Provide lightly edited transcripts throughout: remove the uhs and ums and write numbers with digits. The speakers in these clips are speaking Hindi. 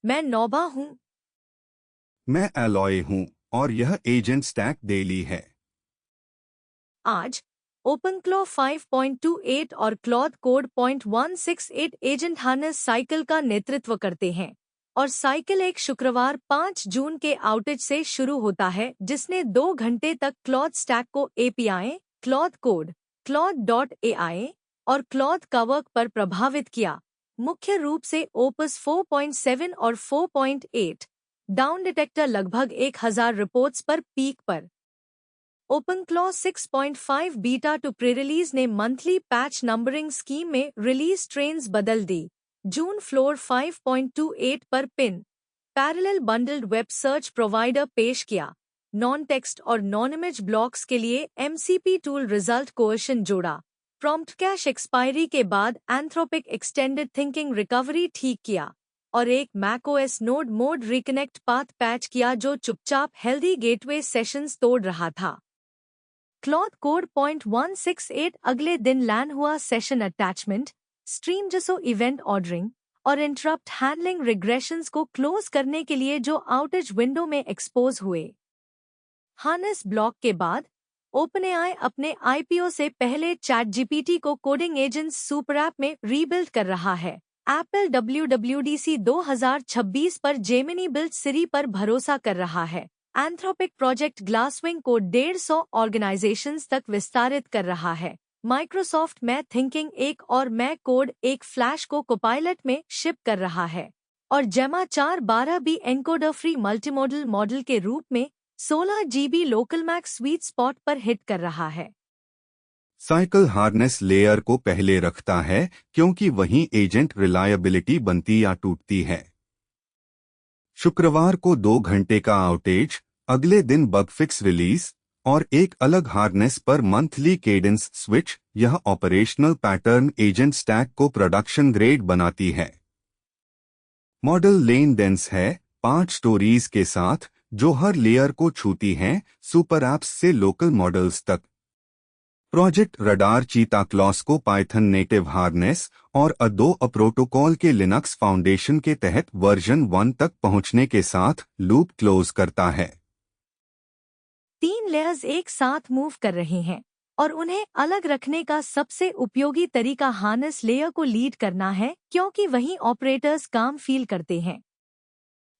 मैं नौबा हूँ। मैं एलॉय हूँ और यह एजेंट स्टैक डेली है। आज ओपनक्लॉ 5.28 और cloth code .168 agent harness cycle का नेतृत्व करते हैं और साइकिल एक शुक्रवार 5 जून के आउटेज से शुरू होता है जिसने 2 घंटे तक क्लॉथ स्टैक को एपीआई, क्लॉथ कोड, क्लॉथ.ai और क्लॉथ कवर्क पर प्रभावित किया, मुख्य रूप से ओपस 4.7 और 4.8 डाउन डिटेक्टर लगभग 1000 रिपोर्ट्स पर पीक पर। ओपनक्लॉ 6.5 बीटा टू प्री-रिलीज ने मंथली पैच नंबरिंग स्कीम में रिलीज ट्रेन्स बदल दी। जून फ्लोर 5.28 पर pin parallel bundled web search provider पेश किया। नॉन टेक्स्ट और नॉन इमेज ब्लॉक्स के लिए एमसीपी टूल रिजल्ट कोएशन जोड़ा। प्रॉम्प्ट कैश एक्सपायरी के बाद एंथ्रोपिक एक्सटेंडेड थिंकिंग रिकवरी ठीक किया और एक macOS node mode reconnect path patch किया जो चुपचाप हेल्दी गेटवे सेशंस तोड़ रहा था। क्लॉथ कोड .168 अगले दिन लैंड हुआ सेशन अटैचमेंट, स्ट्रीम जसो इवेंट ऑर्डरिंग और इंटरप्ट हैंडलिंग रिग्रेशंस को क्लोज करने के लिए जो आउटेज विंडो में एक्सपोज हुए। हार्नेस ब्लॉक के बाद ओपनएआई अपने आईपीओ से पहले चैटजीपीटी को कोडिंग एजेंट्स सुपर ऐप में रीबिल्ड कर रहा है। एप्पल WWDC 2026 पर जेमिनी बिल्ड सिरी पर भरोसा कर रहा है। एंथ्रोपिक प्रोजेक्ट ग्लासविंग को 150 ऑर्गेनाइजेशंस तक विस्तारित कर रहा है। माइक्रोसॉफ्ट मैं थिंकिंग एक और मैं कोड एक फ्लैश को कोपायलट में शिप कर रहा है और जेमा 412 भी एनकोडर फ्री मल्टीमोडल मॉडल के रूप में 16 GB local max sweet spot पर हिट कर रहा है। साइकिल हार्नेस लेयर को पहले रखता है क्योंकि वहीं एजेंट रिलायबिलिटी बनती या टूटती है। शुक्रवार को 2 घंटे का आउटेज, अगले दिन बग फिक्स रिलीज और एक अलग हार्नेस पर मंथली केडेंस स्विच, यह ऑपरेशनल पैटर्न एजेंट स्टैक को प्रोडक्शन ग्रेड बनाती है। मॉडल लेन डेंस है 5 स्टोरीज के साथ जो हर लेयर को छूती हैं, सुपर ऐप्स से लोकल मॉडल्स तक। प्रोजेक्ट रडार चीता क्लॉस को पाइथन नेटिव हार्नेस और अदो प्रोटोकॉल के लिनक्स फाउंडेशन के तहत वर्जन 1 तक पहुंचने के साथ लूप क्लोज करता है। 3 लेयर्स एक साथ मूव कर रहे हैं और उन्हें अलग रखने का सबसे उपयोगी तरीका हार्नेस लेयर को लीड करना है क्योंकि वहीं ऑपरेटर्स काम फील करते हैं।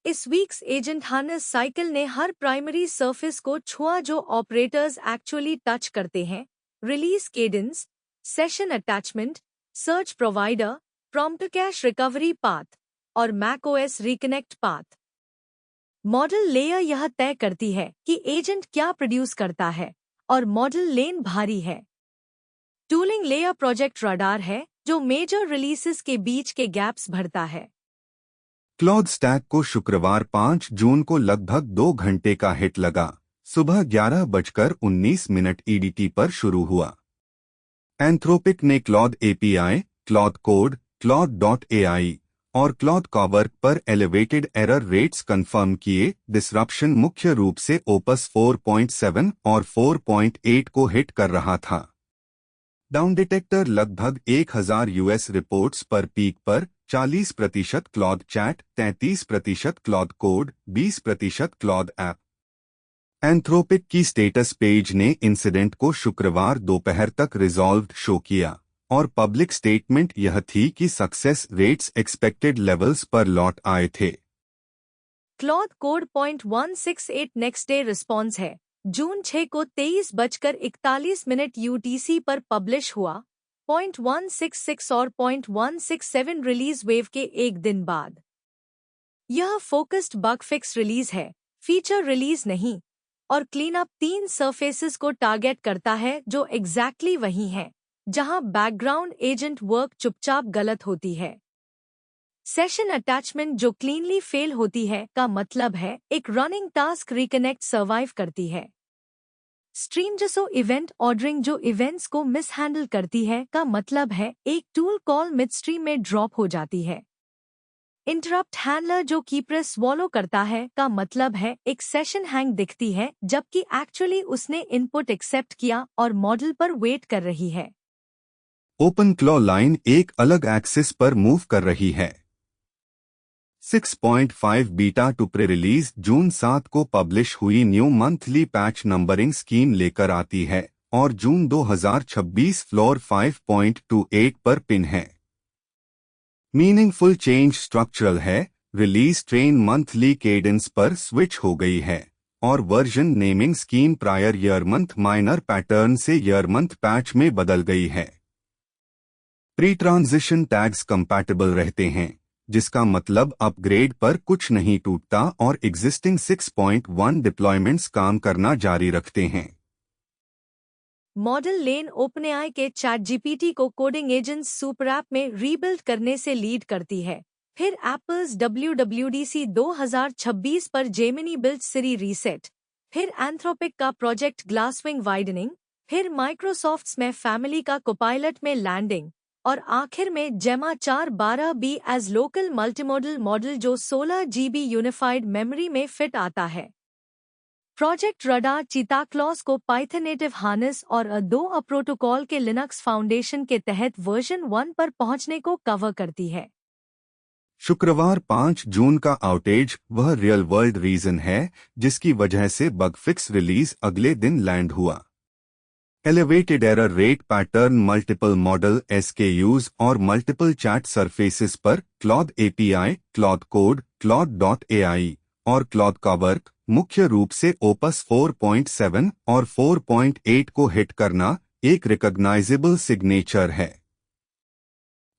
इस वीक्स एजेंट हार्नेस साइकिल ने हर प्राइमरी सरफेस को छुआ जो ऑपरेटर्स एक्चुअली टच करते हैं। Release cadence, session attachment, search provider, prompt cache recovery path और macOS reconnect path. Model layer यह तय करती है कि एजेंट क्या प्रोड्यूस करता है और मॉडल लेन भारी है। टूलिंग लेयर प्रोजेक्ट रडार है जो मेजर रिलीजेस के बीच के गैप्स भरता है। क्लॉथ स्टैक को शुक्रवार 5 जून को लगभग 2 घंटे का हिट लगा। सुबह 11:19 EDT पर शुरू हुआ। एंथ्रोपिक ने क्लॉथ एपीआई, क्लॉथ कोड, क्लॉथ.ai और क्लॉथ कवर्क पर एलिवेटेड एरर रेट्स कंफर्म किए। डिसरप्शन मुख्य रूप से ओपस 4.7 और 4.8 को हिट कर रहा था। डाउन डिटेक्टर लगभग 1000 यूएस रिपोर्ट्स पर पीक पर 40% cloth chat, 33% cloth code, 20% cloth app. Anthropic की स्टेटस पेज ने इंसिडेंट को शुक्रवार दोपहर तक रिजॉल्व्ड शो किया और पब्लिक स्टेटमेंट यह थी कि सक्सेस रेट्स एक्सपेक्टेड लेवल्स पर लौट आए थे। Cloth code .168 next day response है। जून 6 को 23:41 UTC पर पब्लिश हुआ। .166 और .167 रिलीज वेव के एक दिन बाद। यह फोकस्ड बग फिक्स रिलीज है, फीचर रिलीज नहीं, और क्लीनअप 3 सरफेसेस को टारगेट करता है जो एग्जैक्टली वही हैं जहां बैकग्राउंड एजेंट वर्क चुपचाप गलत होती है। सेशन अटैचमेंट जो क्लीनली फेल होती है का मतलब है एक रनिंग टास्क रिकनेक्ट सर्वाइव करती है। स्ट्रीम जसो इवेंट ऑर्डरिंग जो इवेंट्स को मिसहैंडल करती है का मतलब है एक टूल कॉल मिडस्ट्रीम में ड्रॉप हो जाती है। इंटरप्ट हैंडलर जो कीप्रेस स्वॉलो करता है का मतलब है एक सेशन हैंग दिखती है जबकि एक्चुअली उसने इनपुट एक्सेप्ट किया और मॉडल पर वेट कर रही है। ओपनक्लॉ लाइन एक अलग एक्सिस पर मूव कर रही है। 6.5 बीटा टू प्री रिलीज जून 7 को पब्लिश हुई new monthly patch numbering scheme लेकर आती है और जून 2026 फ्लोर 5.28 पर पिन है। मीनिंगफुल चेंज स्ट्रक्चरल है, रिलीज ट्रेन मंथली केडेंस पर स्विच हो गई है और version naming scheme prior year month minor pattern से ईयर मंथ पैच में बदल गई है। प्री ट्रांजिशन टैग्स कंपैटिबल रहते हैं, जिसका मतलब अपग्रेड पर कुछ नहीं टूटता और एग्जिस्टिंग 6.1 डिप्लॉयमेंट्स काम करना जारी रखते हैं। मॉडल लेन ओपनएआई के चैट जीपीटी को कोडिंग एजेंट्स सुपर ऐप में रीबिल्ड करने से लीड करती है। फिर एप्पल्स WWDC 2026 पर जेमिनी बिल्ड सिरी रीसेट, फिर एंथ्रोपिक का प्रोजेक्ट ग्लासविंग वाइडनिंग, फिर माइक्रोसॉफ्ट्स में फैमिली का कोपायलट में लैंडिंग और आखिर में जेमा 412B as local multimodal model जो 16 GB यूनिफाइड मेमोरी में फिट आता है। प्रोजेक्ट रडार चीताक्लॉज को पाइथन नेटिव हार्नेस और A2A प्रोटोकॉल के लिनक्स फाउंडेशन के तहत वर्जन 1 पर पहुंचने को कवर करती है। शुक्रवार 5 जून का आउटेज वह रियल वर्ल्ड रीजन है जिसकी वजह से बग फिक्स रिलीज अगले दिन लैंड हुआ। Elevated error rate pattern multiple model SKUs और मल्टीपल चैट सरफेसेस पर क्लॉड API, क्लॉड कोड, क्लॉड.ai और क्लॉड का वर्क मुख्य रूप से ओपस 4.7 और 4.8 को हिट करना एक रिकॉग्नाइजेबल सिग्नेचर है।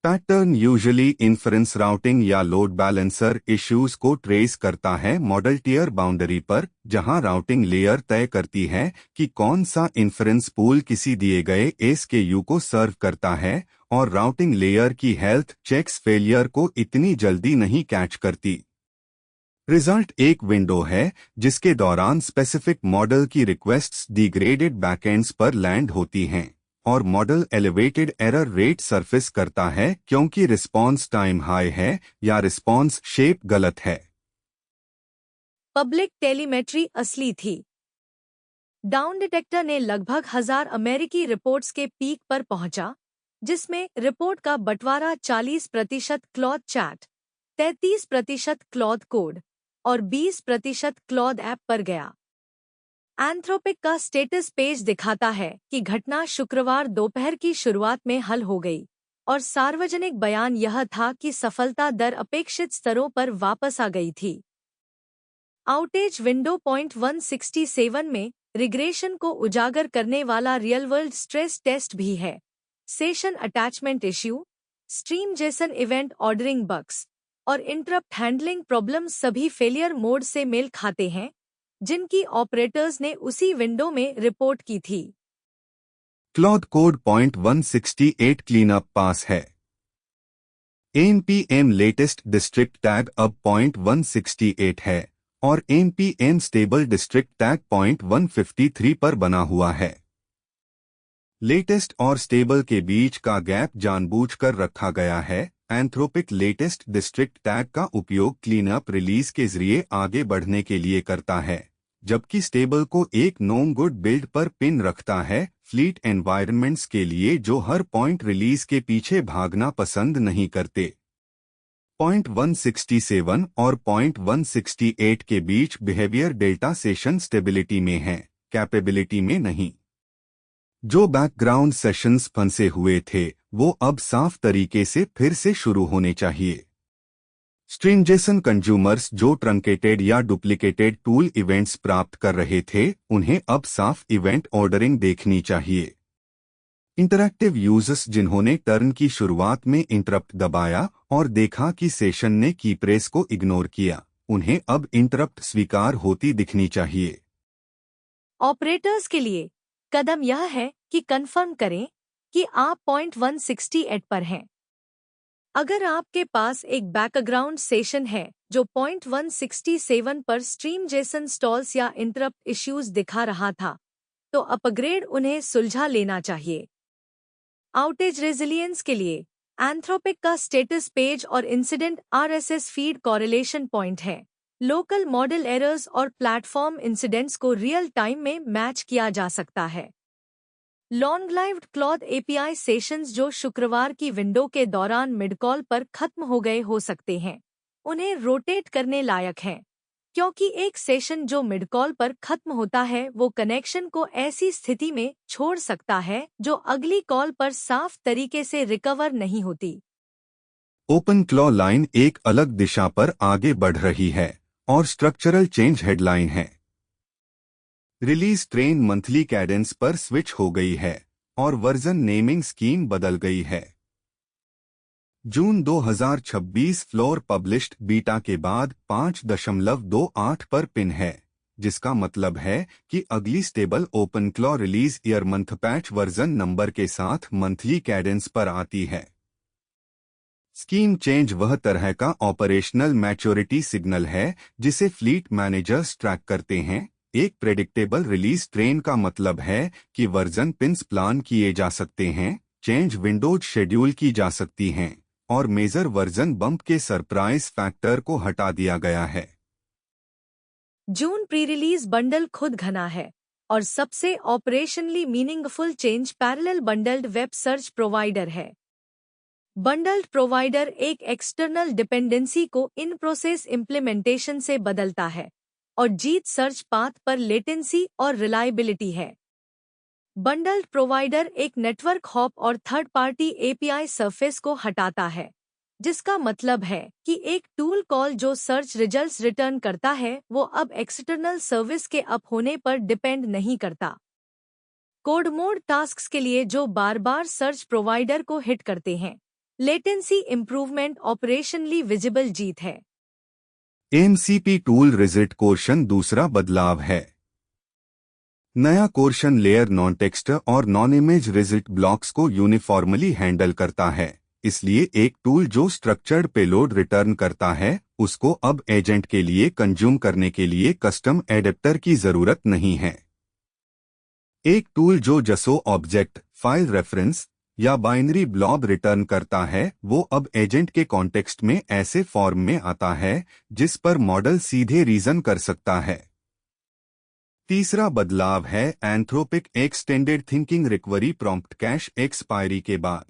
पैटर्न यूजुअली इन्फरेंस राउटिंग या लोड बैलेंसर इश्यूज को ट्रेस करता है मॉडल टियर बाउंड्री पर, जहां राउटिंग लेयर तय करती है कि कौन सा इन्फरेंस पूल किसी दिए गए SKU को सर्व करता है और राउटिंग लेयर की हेल्थ चेक्स फेलियर को इतनी जल्दी नहीं कैच करती। रिजल्ट एक विंडो है जिसके दौरान स्पेसिफिक मॉडल की रिक्वेस्ट्स डिग्रेडेड बैकएंड्स पर लैंड होती हैं और model elevated error rate surface करता है क्योंकि रिस्पॉन्स टाइम हाई है या रिस्पॉन्स शेप गलत है। पब्लिक टेलीमेट्री असली थी। डाउन डिटेक्टर ने लगभग 1000 अमेरिकी रिपोर्ट्स के पीक पर पहुंचा, जिसमें रिपोर्ट का बंटवारा 40% क्लॉड चैट, 33% क्लॉड कोड और 20% क्लॉड ऐप पर गया। एंथ्रोपिक का स्टेटस पेज दिखाता है कि घटना शुक्रवार दोपहर की शुरुआत में हल हो गई और सार्वजनिक बयान यह था कि सफलता दर अपेक्षित स्तरों पर वापस आ गई थी। आउटेज विंडो 167 में रिग्रेशन को उजागर करने वाला रियल वर्ल्ड स्ट्रेस टेस्ट भी है। Session attachment issue, stream Jason event ordering bugs और इंटरप्ट हैंडलिंग प्रॉब्लम सभी फेलियर मोड से मेल खाते हैं, जिनकी ऑपरेटर्स ने उसी विंडो में रिपोर्ट की थी। क्लॉड कोड 168 क्लीनअप पास है। npm लेटेस्ट डिस्ट्रिक्ट टैग अब 168 है और npm स्टेबल डिस्ट्रिक्ट टैग 153 पर बना हुआ है। लेटेस्ट और स्टेबल के बीच का गैप जानबूझकर रखा गया है। एंथ्रोपिक लेटेस्ट डिस्ट्रिक्ट टैग का उपयोग क्लीनअप रिलीज के जरिए आगे बढ़ने के लिए करता है, जबकि स्टेबल को एक नोन गुड बिल्ड पर पिन रखता है फ्लीट एनवायरनमेंट्स के लिए जो हर पॉइंट रिलीज के पीछे भागना पसंद नहीं करते। 167 और 168 के बीच बिहेवियर डेल्टा सेशन स्टेबिलिटी में है, कैपेबिलिटी में नहीं। जो बैकग्राउंड सेशंस फंसे हुए थे वो अब साफ तरीके से फिर से शुरू होने चाहिए। स्ट्रिंगजेसन कंज्यूमर्स जो ट्रंकेटेड या डुप्लीकेटेड टूल इवेंट्स प्राप्त कर रहे थे उन्हें अब साफ इवेंट ऑर्डरिंग देखनी चाहिए। इंटरैक्टिव यूजर्स जिन्होंने टर्न की शुरुआत में इंटरप्ट दबाया और देखा कि सेशन ने कीप्रेस को इग्नोर किया, उन्हें अब इंटरप्ट स्वीकार होती दिखनी चाहिए। ऑपरेटर्स के लिए कदम यह है कि कंफर्म करें कि आप 168 पर हैं। अगर आपके पास एक बैकग्राउंड सेशन है जो 167 पर स्ट्रीम जेसन स्टॉल्स या इंटरप्ट इश्यूज दिखा रहा था, तो अपग्रेड उन्हें सुलझा लेना चाहिए। आउटेज रेजिलियंस के लिए एंथ्रोपिक का स्टेटस पेज और incident RSS feed correlation point है। लोकल मॉडल एरर्स और प्लेटफॉर्म इंसिडेंट्स को रियल टाइम में मैच किया जा सकता है। Long lived Claude API sessions जो शुक्रवार की विंडो के दौरान मिडकॉल पर खत्म हो गए हो सकते हैं। उन्हें रोटेट करने लायक हैं, क्योंकि एक सेशन जो मिड कॉल पर खत्म होता है वो कनेक्शन को ऐसी स्थिति में छोड़ सकता है जो अगली कॉल पर साफ तरीके से रिकवर नहीं होती। ओपन क्लॉ लाइन एक अलग दिशा पर आगे बढ़ रही है और स्ट्रक्चरल चेंज हेडलाइन है। रिलीज ट्रेन मंथली कैडेंस पर स्विच हो गई है और वर्जन नेमिंग स्कीम बदल गई है। जून 2026 फ्लोर पब्लिश्ड बीटा के बाद 5.28 पर पिन है, जिसका मतलब है कि अगली stable OpenClaw release year month patch version number के साथ मंथली कैडेंस पर आती है। स्कीम चेंज वह तरह का ऑपरेशनल मैच्योरिटी सिग्नल है जिसे फ्लीट मैनेजर्स ट्रैक करते हैं। एक प्रेडिक्टेबल रिलीज ट्रेन का मतलब है कि वर्जन पिन्स प्लान किए जा सकते हैं, चेंज विंडोज शेड्यूल की जा सकती हैं और मेजर वर्जन बम्प के सरप्राइज फैक्टर को हटा दिया गया है। जून प्री रिलीज बंडल खुद घना है और सबसे operationally meaningful change parallel bundled web search provider है। बंडल्ड प्रोवाइडर एक एक्सटर्नल डिपेंडेंसी को इन प्रोसेस इम्प्लीमेंटेशन से बदलता है और जीत सर्च पाथ पर लेटेंसी और रिलायबिलिटी है। बंडल्ड प्रोवाइडर एक नेटवर्क हॉप और थर्ड पार्टी एपीआई सरफेस को हटाता है, जिसका मतलब है कि एक टूल कॉल जो सर्च रिजल्ट्स रिटर्न करता है वो अब एक्सटर्नल सर्विस के अप होने पर डिपेंड नहीं करता। कोड मोड टास्क्स के लिए जो बार बार सर्च प्रोवाइडर को हिट करते हैं, लेटेंसी इंप्रूवमेंट ऑपरेशनली विजिबल जीत है। एमसीपी टूल रिजिट कोर्शन दूसरा बदलाव है। नया कोर्शन लेयर नॉन टेक्स्ट और नॉन इमेज रिजिट ब्लॉक्स को यूनिफॉर्मली हैंडल करता है, इसलिए एक टूल जो स्ट्रक्चर्ड पेलोड रिटर्न करता है उसको अब एजेंट के लिए कंज्यूम करने के लिए कस्टम एडेप्टर की जरूरत नहीं है। एक टूल जो जसो ऑब्जेक्ट, फाइल रेफरेंस या बाइनरी ब्लॉब रिटर्न करता है वो अब एजेंट के कॉन्टेक्स्ट में ऐसे फॉर्म में आता है जिस पर मॉडल सीधे रीजन कर सकता है। तीसरा बदलाव है Anthropic extended thinking recovery prompt cash expiry के बाद।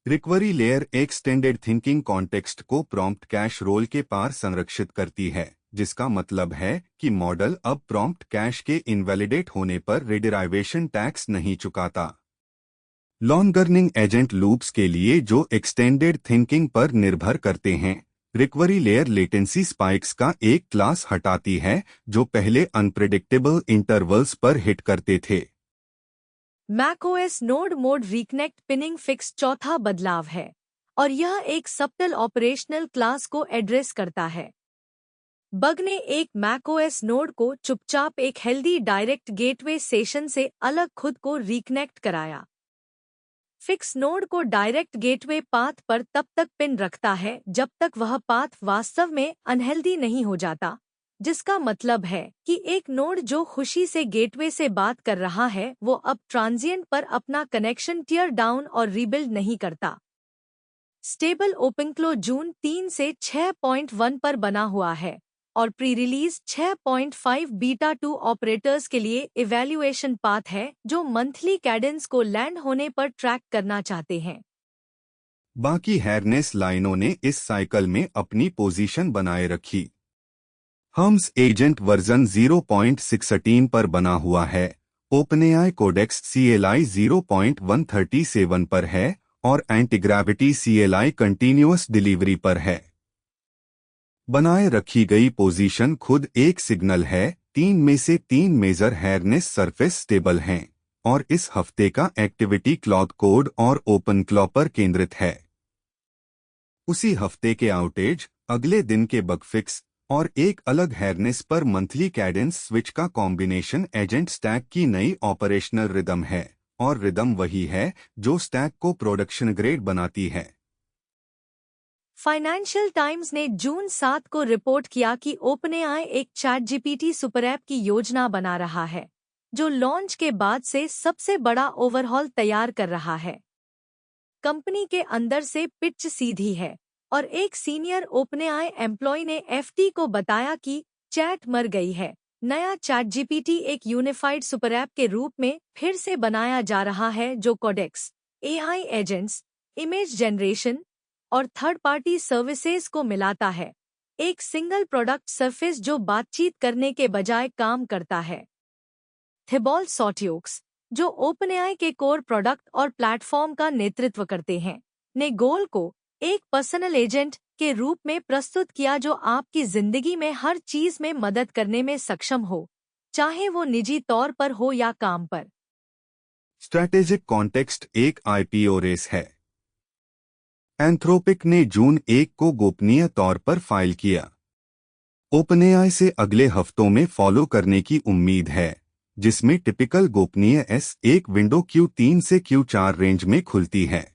Recovery layer extended thinking context को प्रॉम्प्ट कैश रोल के पार संरक्षित करती है, जिसका मतलब है कि मॉडल अब प्रॉम्प्ट कैश के इनवैलिडेट होने पर रिडिराइवेशन टैक्स नहीं चुकाता। लॉन्गर्निंग एजेंट लूप्स के लिए जो एक्सटेंडेड थिंकिंग पर निर्भर करते हैं, रिकवरी लेयर लेटेंसी स्पाइक्स का एक क्लास हटाती है जो पहले अनप्रेडिक्टेबल इंटरवल्स पर हिट करते थे। MacOS node mode reconnect pinning fix चौथा बदलाव है और यह एक सबटल ऑपरेशनल क्लास को एड्रेस करता है। बग ने एक मैकओएस नोड को चुपचाप एक हेल्दी डायरेक्ट गेटवे सेशन से अलग खुद को रिकनेक्ट कराया। फिक्स नोड को डायरेक्ट गेटवे पाथ पर तब तक पिन रखता है जब तक वह पाथ वास्तव में अनहेल्दी नहीं हो जाता, जिसका मतलब है कि एक नोड जो खुशी से गेटवे से बात कर रहा है वो अब ट्रांजिएंट पर अपना कनेक्शन टियर डाउन और रीबिल्ड नहीं करता। स्टेबल ओपनक्लो जून 3 से 6.1 पर बना हुआ है और प्री रिलीज 6.5 बीटा 2 ऑपरेटर्स के लिए इवैल्यूएशन पाथ है जो मंथली कैडेंस को लैंड होने पर ट्रैक करना चाहते हैं। बाकी हैरनेस लाइनों ने इस साइकिल में अपनी पोजीशन बनाए रखी। हम्स एजेंट वर्जन 0.16 पर बना हुआ है, ओपनएआई कोडेक्स CLI 0.137 पर है और एंटीग्रेविटी CLI कंटीन्यूअस डिलीवरी पर है। बनाए रखी गई पोजीशन खुद एक सिग्नल है। 3 में से 3 मेजर हैरनेस सरफेस स्टेबल हैं और इस हफ्ते का एक्टिविटी क्लॉथ कोड और ओपन क्लॉ पर केंद्रित है। उसी हफ्ते के आउटेज, अगले दिन के बग फिक्स और एक अलग हैरनेस पर मंथली कैडेंस स्विच का कॉम्बिनेशन एजेंट स्टैक की नई ऑपरेशनल रिदम है और रिदम वही है जो स्टैक को प्रोडक्शन ग्रेड बनाती है। फाइनेंशियल टाइम्स ने जून 7 को रिपोर्ट किया कि ओपनएआई एक चैट जीपीटी सुपर ऐप की योजना बना रहा है जो लॉन्च के बाद से सबसे बड़ा ओवरहॉल तैयार कर रहा है। कंपनी के अंदर से पिच सीधी है और एक सीनियर ओपनएआई एम्प्लॉय ने एफटी को बताया कि चैट मर गई है। नया चैट जीपीटी एक यूनिफाइड सुपर ऐप के रूप में फिर से बनाया जा रहा है जो Codex, AI agents, image generation और थर्ड पार्टी सर्विसेज को मिलाता है, एक सिंगल प्रोडक्ट सरफेस जो बातचीत करने के बजाय काम करता है। थिबॉल्ट सॉट्योक्स, जो ओपनएआई के कोर प्रोडक्ट और प्लेटफॉर्म का नेतृत्व करते हैं, ने गोल को एक पर्सनल एजेंट के रूप में प्रस्तुत किया जो आपकी जिंदगी में हर चीज में मदद करने में सक्षम हो, चाहे वो निजी तौर पर हो या काम पर। स्ट्रैटेजिक कॉन्टेक्स्ट एक आईपीओ रेस है। एंथ्रोपिक ने जून 1 को गोपनीय तौर पर फाइल किया। ओपनएआई से अगले हफ्तों में फॉलो करने की उम्मीद है, जिसमें टिपिकल गोपनीय S1 विंडो Q3 से Q4 रेंज में खुलती है।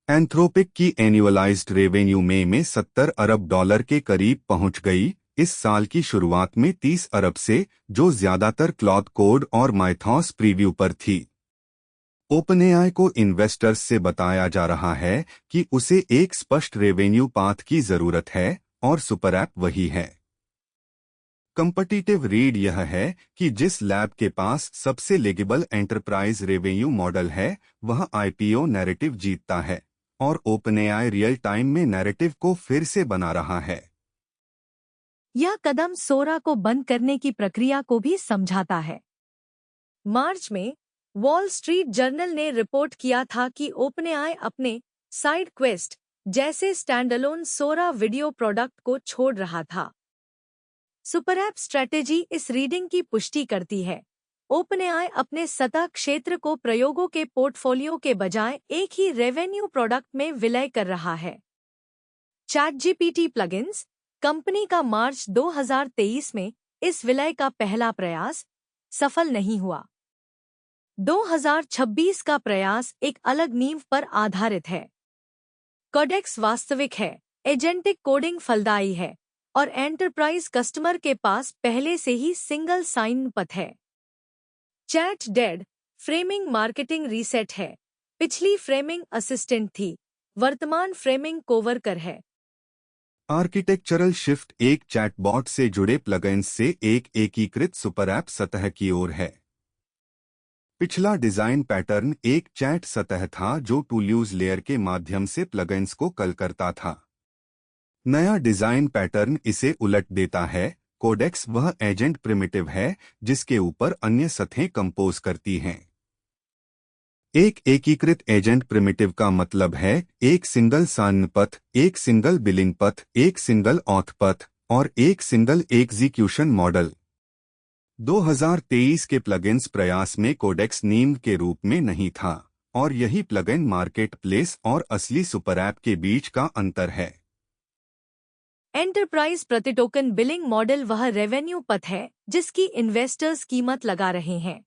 एंथ्रोपिक की एनुअलाइज्ड रेवेन्यू में 70 अरब डॉलर के करीब पहुंच गई इस साल की शुरुआत में 30 अरब से, जो ज्यादातर क्लॉड कोड और माइथॉस प्रीव्यू पर थी। ओपनएआई को इन्वेस्टर्स से बताया जा रहा है कि उसे एक स्पष्ट रेवेन्यू पाथ की जरूरत है और सुपर ऐप वही है। कंपटीटिव रीड यह है कि जिस लैब के पास सबसे लेगेबल एंटरप्राइज रेवेन्यू मॉडल है, वह आईपीओ नैरेटिव जीतता है और ओपनएआई रियल टाइम में नैरेटिव को फिर से बना रहा है। यह कदम सोरा को बंद करने की प्रक्रिया को भी समझाता है। मार्च में वॉल स्ट्रीट जर्नल ने रिपोर्ट किया था कि ओपनएआई अपने साइड क्वेस्ट जैसे स्टैंडअलोन सोरा वीडियो प्रोडक्ट को छोड़ रहा था। सुपर ऐप स्ट्रैटेजी इस रीडिंग की पुष्टि करती है। ओपनएआई अपने सतह क्षेत्र को प्रयोगों के पोर्टफोलियो के बजाय एक ही रेवेन्यू प्रोडक्ट में विलय कर रहा है। चैटजीपीटी प्लगइन्स कंपनी का मार्च 2023 में इस विलय का पहला प्रयास सफल नहीं हुआ। 2026 का प्रयास एक अलग नींव पर आधारित है। कोडेक्स वास्तविक है, एजेंटिक कोडिंग फलदायी है और एंटरप्राइज कस्टमर के पास पहले से ही सिंगल साइन पथ है। Chat dead framing marketing reset है। पिछली फ्रेमिंग असिस्टेंट थी, वर्तमान फ्रेमिंग कोवर्कर है। आर्किटेक्चरल शिफ्ट एक चैटबॉट से जुड़े प्लगइन्स से एक एकीकृत सुपर ऐप सतह की ओर है। पिछला डिजाइन पैटर्न एक चैट सतह था जो टूल्यूज लेयर के माध्यम से प्लगइन्स को कल करता था। नया डिजाइन पैटर्न इसे उलट देता है। कोडेक्स वह एजेंट प्रिमिटिव है जिसके ऊपर अन्य सतहें कंपोज करती हैं। एक एकीकृत एजेंट प्रिमिटिव का मतलब है एक सिंगल साइन पथ, एक सिंगल बिलिंग पथ, एक सिंगल ऑथ पथ और एक सिंगल एग्जीक्यूशन मॉडल। 2023 के प्लगइन्स प्रयास में कोडेक्स नींव के रूप में नहीं था और यही प्लगइन मार्केट प्लेस और असली सुपर ऐप के बीच का अंतर है। एंटरप्राइज प्रति टोकन बिलिंग मॉडल वह रेवेन्यू पथ है जिसकी इन्वेस्टर्स कीमत लगा रहे हैं।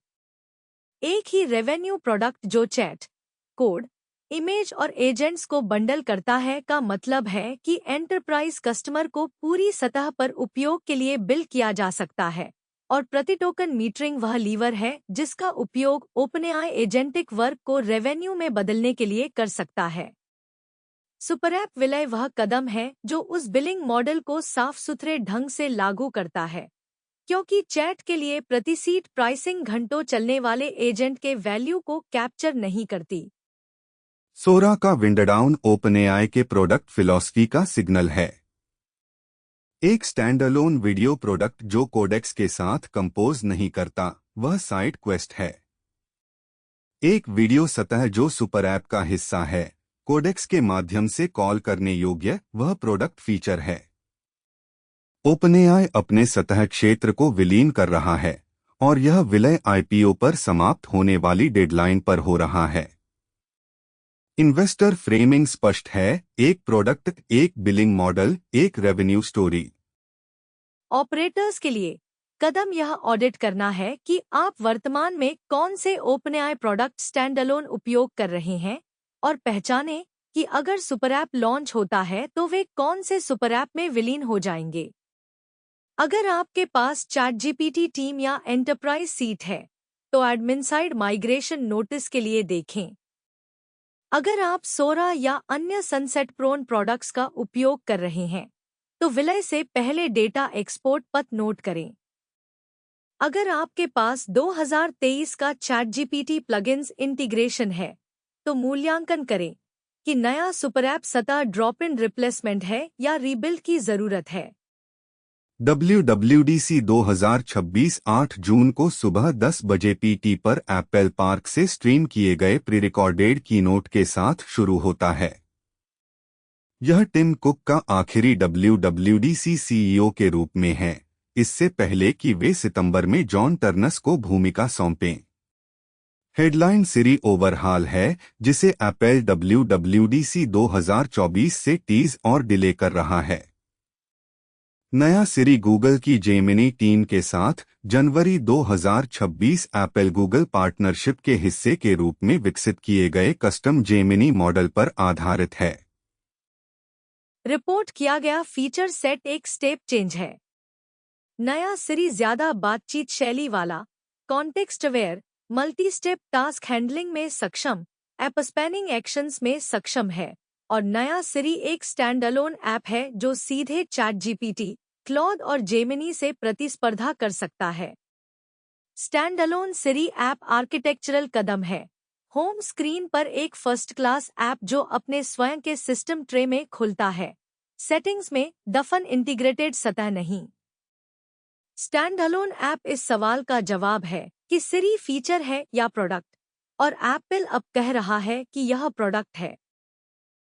एक ही रेवेन्यू प्रोडक्ट जो चैट, कोड, इमेज और एजेंट्स को बंडल करता है का मतलब है कि एंटरप्राइज कस्टमर को पूरी सतह पर उपयोग के लिए बिल किया जा सकता है और प्रति टोकन मीटरिंग वह लीवर है जिसका उपयोग ओपनएआई एजेंटिक वर्क को रेवेन्यू में बदलने के लिए कर सकता है। सुपर ऐप विलय वह कदम है जो उस बिलिंग मॉडल को साफ सुथरे ढंग से लागू करता है, क्योंकि चैट के लिए प्रति सीट प्राइसिंग घंटों चलने वाले एजेंट के वैल्यू को कैप्चर नहीं करती। सोरा का विंडडाउन ओपनएआई के प्रोडक्ट फिलॉसफी का सिग्नल है। एक स्टैंडअलोन वीडियो प्रोडक्ट जो कोडेक्स के साथ कंपोज नहीं करता, वह साइड क्वेस्ट है। एक वीडियो सतह जो सुपर ऐप का हिस्सा है, कोडेक्स के माध्यम से कॉल करने योग्य, वह प्रोडक्ट फीचर है। ओपनएआई अपने सतह क्षेत्र को विलीन कर रहा है और यह विलय आईपीओ पर समाप्त होने वाली डेडलाइन पर हो रहा है। इन्वेस्टर फ्रेमिंग स्पष्ट है, एक प्रोडक्ट, एक बिलिंग मॉडल, एक रेवेन्यू स्टोरी। ऑपरेटर्स के लिए कदम यह ऑडिट करना है कि आप वर्तमान में कौन से ओपनएआई प्रोडक्ट स्टैंडअलोन उपयोग कर रहे हैं और पहचानें कि अगर सुपर ऐप लॉन्च होता है तो वे कौन से सुपर ऐप में विलीन हो जाएंगे। अगर आपके पास चैटजीपीटी टीम या एंटरप्राइज सीट है तो एडमिन साइड माइग्रेशन नोटिस के लिए देखें। अगर आप सोरा या अन्य सनसेट प्रोन प्रोडक्ट्स का उपयोग कर रहे हैं तो विलय से पहले डेटा एक्सपोर्ट पथ नोट करें। अगर आपके पास 2023 का चैटजीपीटी प्लगइन्स इंटीग्रेशन है तो मूल्यांकन करें कि नया सुपर ऐप सतह ड्रॉप इन रिप्लेसमेंट है या रीबिल्ड की जरूरत है। WWDC 2026 8 जून को सुबह 10 बजे PT पर एप्पल पार्क से स्ट्रीम किए गए प्री रिकॉर्डेड कीनोट के साथ शुरू होता है। यह टिम कुक का आखिरी WWDC CEO के रूप में है, इससे पहले कि वे सितंबर में जॉन टर्नस को भूमिका सौंपें। हेडलाइन सिरी ओवरहाल है, जिसे एप्पल WWDC 2024 से टीज और डिले कर रहा है। नया सिरी गूगल की जेमिनी टीम के साथ जनवरी 2026 एप्पल गूगल पार्टनरशिप के हिस्से के रूप में विकसित किए गए कस्टम जेमिनी मॉडल पर आधारित है। रिपोर्ट किया गया फीचर सेट एक स्टेप चेंज है। नया सिरी ज्यादा बातचीत शैली वाला, context aware, multi step task handling में सक्षम, ऐप स्पैनिंग एक्शंस में सक्षम है और नया सिरी एक स्टैंड अलोन ऐप है जो सीधे ChatGPT, क्लॉड और जेमिनी से प्रतिस्पर्धा कर सकता है। स्टैंड अलोन सिरी ऐप आर्किटेक्चरल कदम है। होम स्क्रीन पर एक फर्स्ट क्लास ऐप जो अपने स्वयं के सिस्टम ट्रे में खुलता है। सेटिंग्स में दफन इंटीग्रेटेड सतह नहीं। स्टैंड अलोन ऐप इस सवाल का जवाब है कि सिरी फीचर है या प्रोडक्ट, और एप्पल अब कह रहा है कि यह प्रोडक्ट है।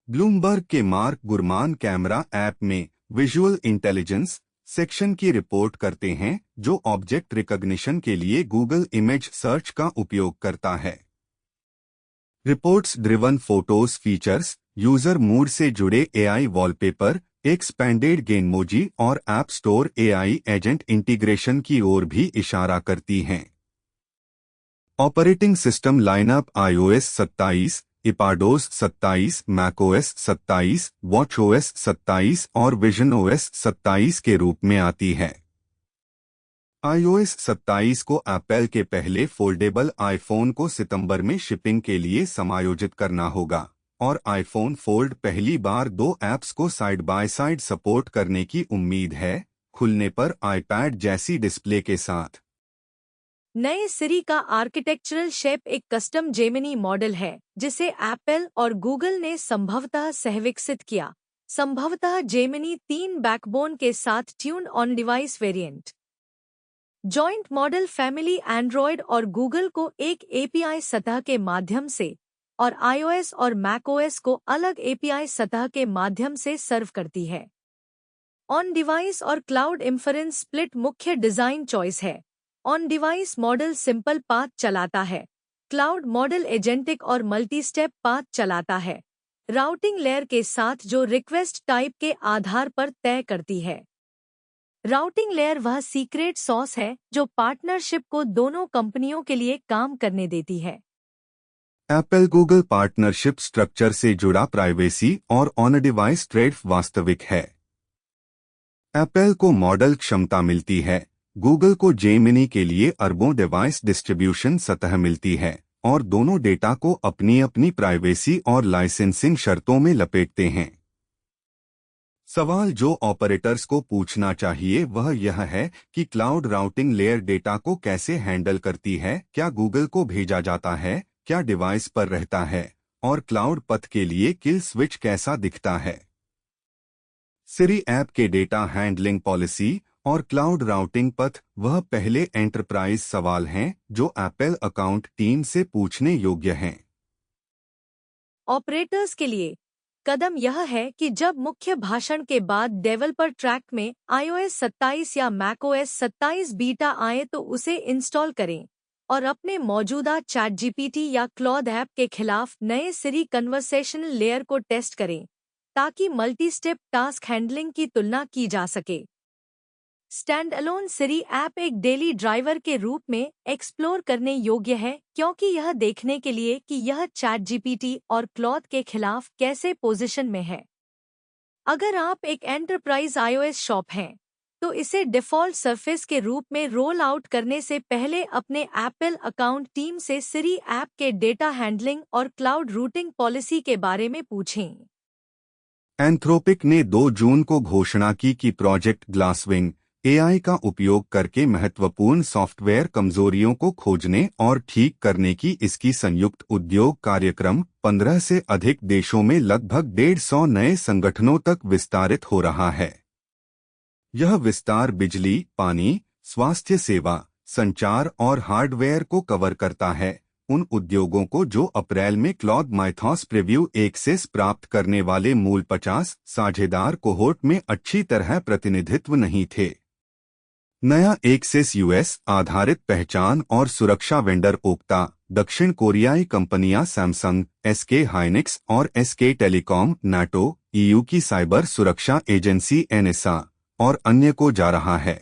ब्लूमबर्ग के मार्क गुरमान कैमरा ऐप में विजुअल इंटेलिजेंस सेक्शन की रिपोर्ट करते हैं, जो ऑब्जेक्ट रिकॉग्निशन के लिए गूगल इमेज सर्च का उपयोग करता है। Reports driven photos features, user mood से जुड़े AI वॉलपेपर, एक्सपेंडेड गेनमोजी और app store AI agent integration की ओर भी इशारा करती हैं। Operating system lineup iOS 27, iPadOS 27, macOS 27, watchOS 27 और visionOS 27 के रूप में आती है। iOS 27 को एप्पल के पहले फोल्डेबल आईफोन को सितंबर में शिपिंग के लिए समायोजित करना होगा और आईफोन फोल्ड पहली बार 2 ऐप्स को साइड बाय साइड सपोर्ट करने की उम्मीद है, खुलने पर आईपैड जैसी डिस्प्ले के साथ। नए सिरी का आर्किटेक्चरल शेप एक कस्टम जेमिनी मॉडल है जिसे एप्पल और गूगल ने संभवतः सहविकसित किया, संभवतः जेमिनी 3 बैकबोन के साथ tune on device variant. Joint model family Android और गूगल को एक API सतह के माध्यम से और iOS और macOS को अलग API सतह के माध्यम से सर्व करती है। ऑन डिवाइस और क्लाउड इंफरेंस स्प्लिट मुख्य डिजाइन चॉइस है। On device model simple path चलाता है, क्लाउड मॉडल एजेंटिक और मल्टी स्टेप पाथ चलाता है, राउटिंग लेयर के साथ जो रिक्वेस्ट टाइप के आधार पर तय करती है। राउटिंग लेयर वह सीक्रेट सॉस है जो पार्टनरशिप को दोनों कंपनियों के लिए काम करने देती है। एप्पल गूगल पार्टनरशिप स्ट्रक्चर से जुड़ा प्राइवेसी और ऑन डिवाइस ट्रेड वास्तविक है। एप्पल को मॉडल क्षमता मिलती है, गूगल को जेमिनी के लिए अरबों डिवाइस डिस्ट्रीब्यूशन सतह मिलती है और दोनों डेटा को अपनी अपनी प्राइवेसी और लाइसेंसिंग शर्तों में लपेटते हैं। सवाल जो ऑपरेटर्स को पूछना चाहिए वह यह है कि क्लाउड राउटिंग लेयर डेटा को कैसे हैंडल करती है, क्या गूगल को भेजा जाता है, क्या डिवाइस पर रहता है, और क्लाउड पथ के लिए किल स्विच कैसा दिखता है। सिरी ऐप के डेटा हैंडलिंग पॉलिसी और क्लाउड राउटिंग पथ वह पहले एंटरप्राइज सवाल हैं जो एप्पल अकाउंट टीम से पूछने योग्य हैं। ऑपरेटर्स के लिए कदम यह है कि जब मुख्य भाषण के बाद डेवलपर ट्रैक में iOS 27 या macOS 27 बीटा आए तो उसे इंस्टॉल करें और अपने मौजूदा ChatGPT या क्लॉड ऐप के खिलाफ नए सिरी कन्वर्सेशनल लेयर को टेस्ट करें ताकि मल्टी स्टेप टास्क हैंडलिंग की तुलना की जा सके। स्टैंड अलोन सिरी ऐप एक डेली ड्राइवर के रूप में एक्सप्लोर करने योग्य है क्योंकि यह देखने के लिए कि यह ChatGPT और क्लॉड के खिलाफ कैसे पोजीशन में है। अगर आप एक एंटरप्राइज iOS शॉप हैं तो इसे डिफ़ॉल्ट सरफेस के रूप में रोल आउट करने से पहले अपने एप्पल अकाउंट टीम से सिरी ऐप के डेटा हैंडलिंग और क्लाउड रूटिंग पॉलिसी के बारे में पूछें। एंथ्रोपिक ने 2 जून को घोषणा की कि प्रोजेक्ट ग्लासविंग एआई का उपयोग करके महत्वपूर्ण सॉफ्टवेयर कमजोरियों को खोजने और ठीक करने की इसकी संयुक्त उद्योग कार्यक्रम 15 से अधिक देशों में लगभग 150 नए संगठनों तक विस्तारित हो रहा है। यह विस्तार बिजली, पानी, स्वास्थ्य सेवा, संचार और हार्डवेयर को कवर करता है, उन उद्योगों को जो अप्रैल में क्लॉड माइथॉस प्रीव्यू एक्सेस प्राप्त करने वाले मूल 50 साझेदार कोहोर्ट में अच्छी तरह प्रतिनिधित्व नहीं थे। नया एक्सेस यूएस आधारित पहचान और सुरक्षा वेंडर ओक्ता दक्षिण कोरियाई कंपनियां सैमसंग, एसके हाइनिक्स और एसके टेलीकॉम, नाटो, ईयू की साइबर सुरक्षा एजेंसी एनएसए और अन्य को जा रहा है।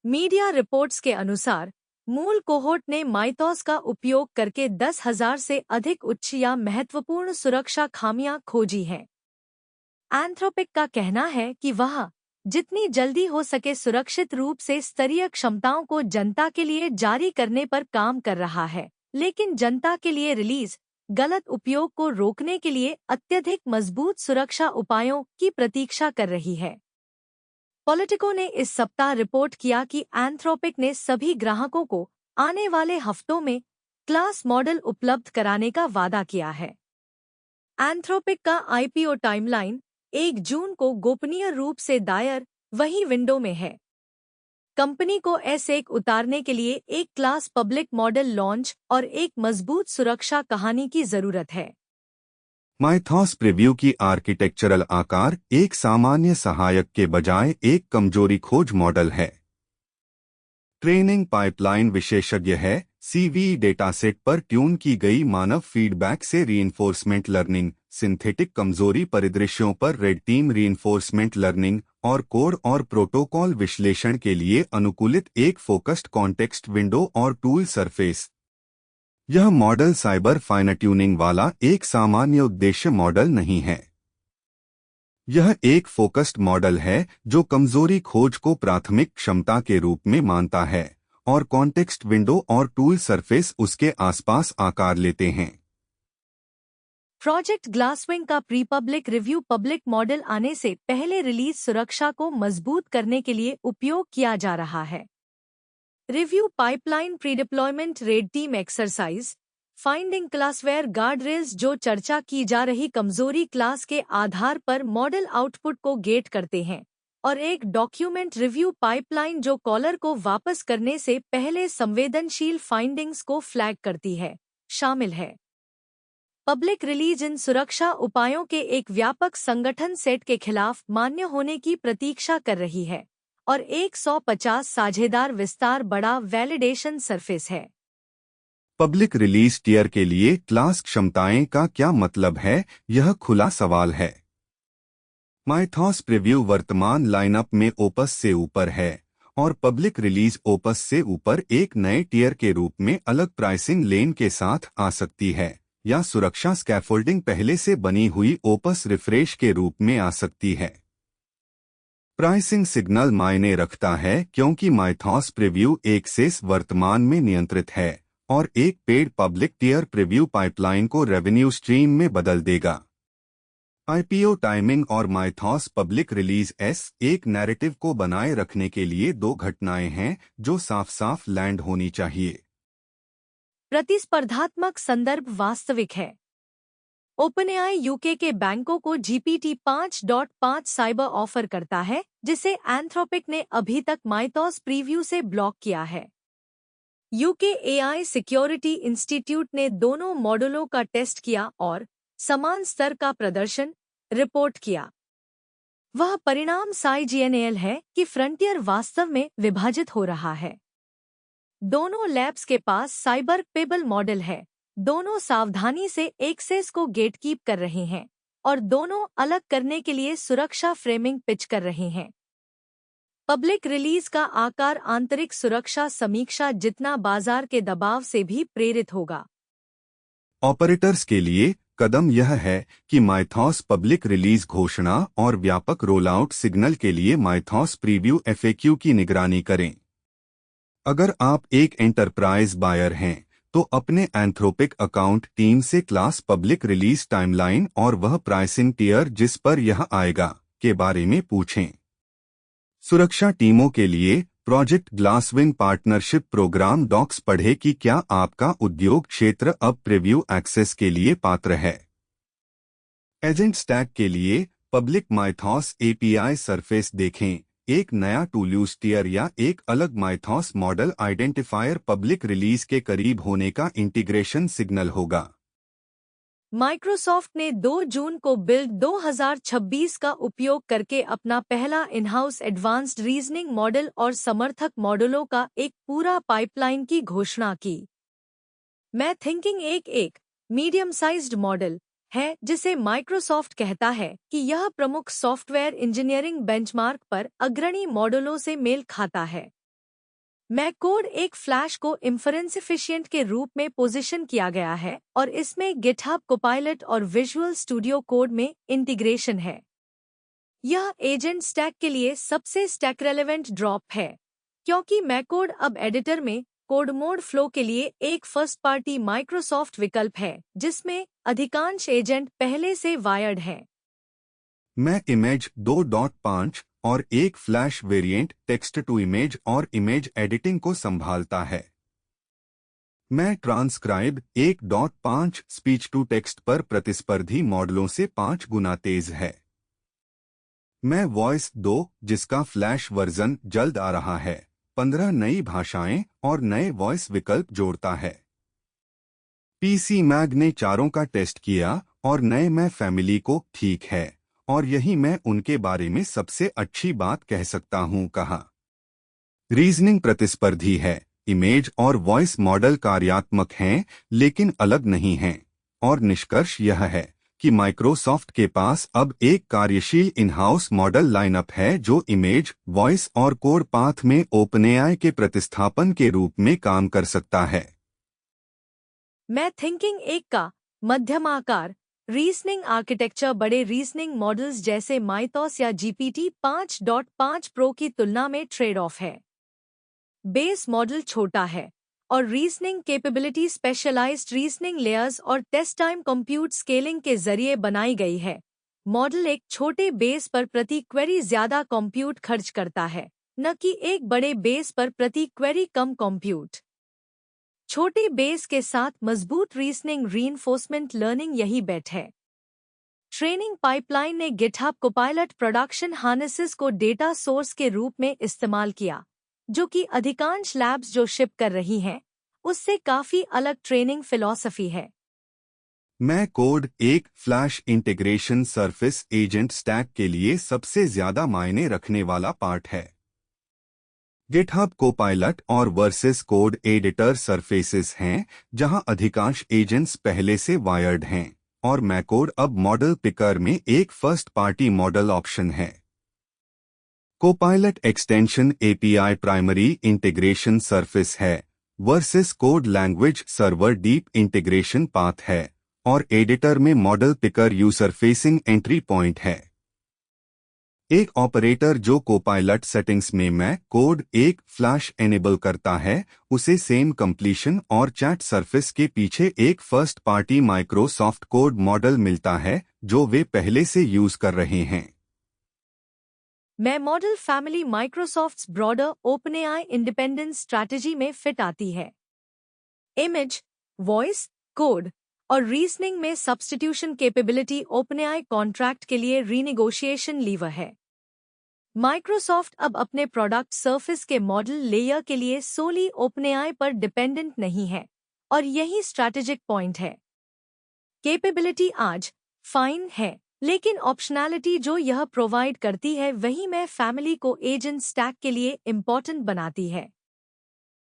मीडिया रिपोर्ट्स के अनुसार मूल कोहोर्ट ने माइथॉस का उपयोग करके 10,000 से अधिक उच्च या महत्वपूर्ण सुरक्षा खामियां खोजी हैं। एंथ्रोपिक का कहना है कि वह जितनी जल्दी हो सके सुरक्षित रूप से स्तरीय क्षमताओं को जनता के लिए जारी करने पर काम कर रहा है, लेकिन जनता के लिए रिलीज गलत उपयोग को रोकने के लिए अत्यधिक मजबूत सुरक्षा उपायों की प्रतीक्षा कर रही है। पॉलिटिको ने इस सप्ताह रिपोर्ट किया कि एंथ्रोपिक ने सभी ग्राहकों को आने वाले हफ्तों में क्लास मॉडल उपलब्ध कराने का वादा किया है। एंथ्रोपिक का आईपीओ टाइमलाइन 1 जून को गोपनीय रूप से दायर वही विंडो में है। कंपनी को S1 उतारने के लिए एक क्लास पब्लिक मॉडल लॉन्च और एक मजबूत सुरक्षा कहानी की जरूरत है। माइथॉस प्रीव्यू की आर्किटेक्चरल आकार एक सामान्य सहायक के बजाय एक कमजोरी खोज मॉडल है। ट्रेनिंग पाइपलाइन विशेषज्ञ है, सीवी डेटासेट पर ट्यून की गई मानव फीडबैक से रीइंफोर्समेंट लर्निंग, सिंथेटिक कमजोरी परिदृश्यों पर रेड टीम रीइंफोर्समेंट लर्निंग और कोड और प्रोटोकॉल विश्लेषण के लिए अनुकूलित एक फोकस्ड कॉन्टेक्स्ट विंडो और टूल सरफेस। यह मॉडल साइबर फाइन ट्यूनिंग वाला एक सामान्य उद्देश्य मॉडल नहीं है। यह एक फोकस्ड मॉडल है जो कमजोरी खोज को प्राथमिक क्षमता के रूप में मानता है और कॉन्टेक्स्ट विंडो और टूल सरफेस उसके आसपास आकार लेते हैं। प्रोजेक्ट ग्लासविंग का pre public review public model आने से पहले रिलीज सुरक्षा को मजबूत करने के लिए उपयोग किया जा रहा है। Review pipeline predeployment red team exercise finding classware guardrails जो चर्चा की जा रही कमजोरी क्लास के आधार पर मॉडल आउटपुट को गेट करते हैं और एक डॉक्यूमेंट रिव्यू पाइपलाइन जो कॉलर को वापस करने से पहले संवेदनशील फाइंडिंग्स को फ्लैग करती है शामिल है। पब्लिक रिलीज इन सुरक्षा उपायों के एक व्यापक संगठन सेट के खिलाफ मान्य होने की प्रतीक्षा कर रही है और 150 साझेदार विस्तार बड़ा वैलिडेशन सरफेस है। पब्लिक रिलीज टियर के लिए क्लास क्षमताएं का क्या मतलब है, यह खुला सवाल है। माइथॉस प्रीव्यू वर्तमान लाइनअप में ओपस से ऊपर है और पब्लिक रिलीज ओपस से ऊपर एक नए टियर के रूप में अलग प्राइसिंग लेन के साथ आ सकती है या सुरक्षा स्कैफोल्डिंग पहले से बनी हुई ओपस रिफ्रेश के रूप में आ सकती है। प्राइसिंग सिग्नल मायने रखता है क्योंकि माइथॉस प्रीव्यू एक्सेस वर्तमान में नियंत्रित है और एक paid public tier preview pipeline को रेवेन्यू स्ट्रीम में बदल देगा। आईपीओ टाइमिंग और माइथॉस पब्लिक रिलीज एक नैरेटिव को बनाए रखने के लिए दो घटनाएं हैं जो साफ साफ लैंड होनी चाहिए। प्रतिस्पर्धात्मक संदर्भ वास्तविक है। ओपनएआई यूके के बैंकों को GPT 5.5 साइबर ऑफर करता है जिसे एंथ्रोपिक ने अभी तक माइथॉस प्रीव्यू से ब्लॉक किया है। यूके एआई सिक्योरिटी इंस्टीट्यूट ने दोनों मॉडलों का टेस्ट किया और समान स्तर का प्रदर्शन रिपोर्ट किया। वह परिणाम SciGNAL है कि फ्रंटियर वास्तव में विभाजित हो रहा है। दोनों लैब्स के पास साइबर पेबल मॉडल है, दोनों सावधानी से एक्सेस को गेटकीप कर रहे हैं और दोनों अलग करने के लिए सुरक्षा फ्रेमिंग पिच कर रहे हैं। पब्लिक रिलीज का आकार आंतरिक सुरक्षा समीक्षा जितना बाजार के दबाव से भी प्रेरित होगा। ऑपरेटर्स के लिए कदम यह है कि माइथॉस पब्लिक रिलीज घोषणा और व्यापक रोलआउट सिग्नल के लिए माइथॉस प्रीव्यू FAQ की निगरानी करें। अगर आप एक एंटरप्राइज बायर हैं तो अपने एंथ्रोपिक अकाउंट टीम से क्लास पब्लिक रिलीज टाइमलाइन और वह प्राइसिंग टियर जिस पर यह आएगा के बारे में पूछें। सुरक्षा टीमों के लिए project Glasswing partnership program docs पढ़े कि क्या आपका उद्योग क्षेत्र अब प्रीव्यू एक्सेस के लिए पात्र है। एजेंट स्टैक के लिए पब्लिक माइथॉस एपीआई सरफेस देखें। एक नया टूल्यूज टियर या एक अलग Mythos model identifier public release के करीब होने का इंटीग्रेशन सिग्नल होगा। माइक्रोसॉफ्ट ने 2 जून को बिल्ड 2026 का उपयोग करके अपना पहला इन-हाउस एडवांस्ड रीजनिंग मॉडल और समर्थक मॉडलों का एक पूरा पाइपलाइन की घोषणा की। मैं थिंकिंग एक मीडियम साइज्ड मॉडल है जिसे माइक्रोसॉफ्ट कहता है कि यह प्रमुख सॉफ्टवेयर इंजीनियरिंग बेंचमार्क पर अग्रणी मॉडलों से मेल खाता है। मैं कोड एक फ्लैश को इंफरेंस एफिशिएंट के रूप में पोजीशन किया गया है और इसमें गिटहब कोपायलट और विजुअल स्टूडियो कोड में इंटीग्रेशन है। यह एजेंट स्टैक के लिए सबसे स्टैक रेलेवेंट ड्रॉप है क्योंकि मैकोड अब एडिटर में कोड मोड फ्लो के लिए एक फर्स्ट पार्टी माइक्रोसॉफ्ट विकल्प है जिसमें अधिकांश एजेंट पहले से वायर्ड हैं। मैं इमेज 2.5 और एक flash variant text to image और इमेज एडिटिंग को संभालता है। मैं ट्रांसक्राइब 1.5 स्पीच टू टेक्स्ट पर प्रतिस्पर्धी मॉडलों से 5 गुना तेज है। मैं वॉइस 2 जिसका फ्लैश वर्जन जल्द आ रहा है 15 नई भाषाएं और नए वॉइस विकल्प जोड़ता है। पीसी मैग ने चारों का टेस्ट किया और नए मैं फैमिली को ठीक है और यही मैं उनके बारे में सबसे अच्छी बात कह सकता हूं कहा। रीजनिंग प्रतिस्पर्धी है। इमेज और वॉइस मॉडल कार्यात्मक हैं लेकिन अलग नहीं हैं और निष्कर्ष यह है कि माइक्रोसॉफ्ट के पास अब एक कार्यशील इन-हाउस मॉडल लाइनअप है जो इमेज, वॉइस और कोड पाथ में ओपनएआई के प्रतिस्थापन के रूप में काम कर सकता है। मैं थिंकिंग एक का मध्यम आकार रीजनिंग आर्किटेक्चर बड़े रीजनिंग मॉडल्स जैसे माइथॉस या जीपीटी 5.5 प्रो की तुलना में ट्रेड ऑफ है। बेस मॉडल छोटा है और reasoning capability specialized reasoning layers और टेस्ट टाइम कंप्यूट स्केलिंग के जरिए बनाई गई है। मॉडल एक छोटे बेस पर प्रति क्वेरी ज्यादा कंप्यूट खर्च करता है, न कि एक बड़े बेस पर प्रति क्वेरी कम कंप्यूट। छोटे बेस के साथ मजबूत रीजनिंग रीइंफोर्समेंट लर्निंग यही बेट है। ट्रेनिंग पाइपलाइन ने गिटहब कोपायलट प्रोडक्शन हार्नेसेस को डेटा सोर्स के रूप में इस्तेमाल किया, जो कि अधिकांश लैब्स जो शिप कर रही हैं, उससे काफी अलग ट्रेनिंग फिलॉसफी है। मैं कोड एक flash integration surface agent stack के लिए सबसे ज्यादा मायने रखने वाला पार्ट है। गिटहब कोपायलट और वर्सेस कोड एडिटर सरफेसेस हैं जहां अधिकांश एजेंट्स पहले से वायर्ड हैं और मैकोड अब मॉडल पिकर में एक फर्स्ट पार्टी मॉडल ऑप्शन है। Copilot extension API primary integration surface है, versus code language server deep integration path है और एडिटर में model picker user facing entry point है। एक ऑपरेटर जो कोपायलट सेटिंग्स में मैं कोड एक फ्लैश एनेबल करता है उसे सेम कंप्लीशन और चैट सरफेस के पीछे एक first party Microsoft code model मिलता है जो वे पहले से यूज कर रहे हैं। मैं model family Microsoft's broader OpenAI independence strategy में फिट आती है। इमेज, वॉइस, कोड और रीजनिंग में सब्स्टिट्यूशन कैपेबिलिटी ओपनएआई कॉन्ट्रैक्ट के लिए रीनेगोशिएशन लीवर है। माइक्रोसॉफ्ट अब अपने प्रोडक्ट सरफेस के मॉडल लेयर के लिए सोली ओपनएआई पर डिपेंडेंट नहीं है और यही स्ट्रैटेजिक पॉइंट है। कैपेबिलिटी आज फाइन है, लेकिन ऑप्शनैलिटी जो यह प्रोवाइड करती है वही मैं फैमिली को एजेंट स्टैक के लिए इम्पोर्टेंट बनाती है।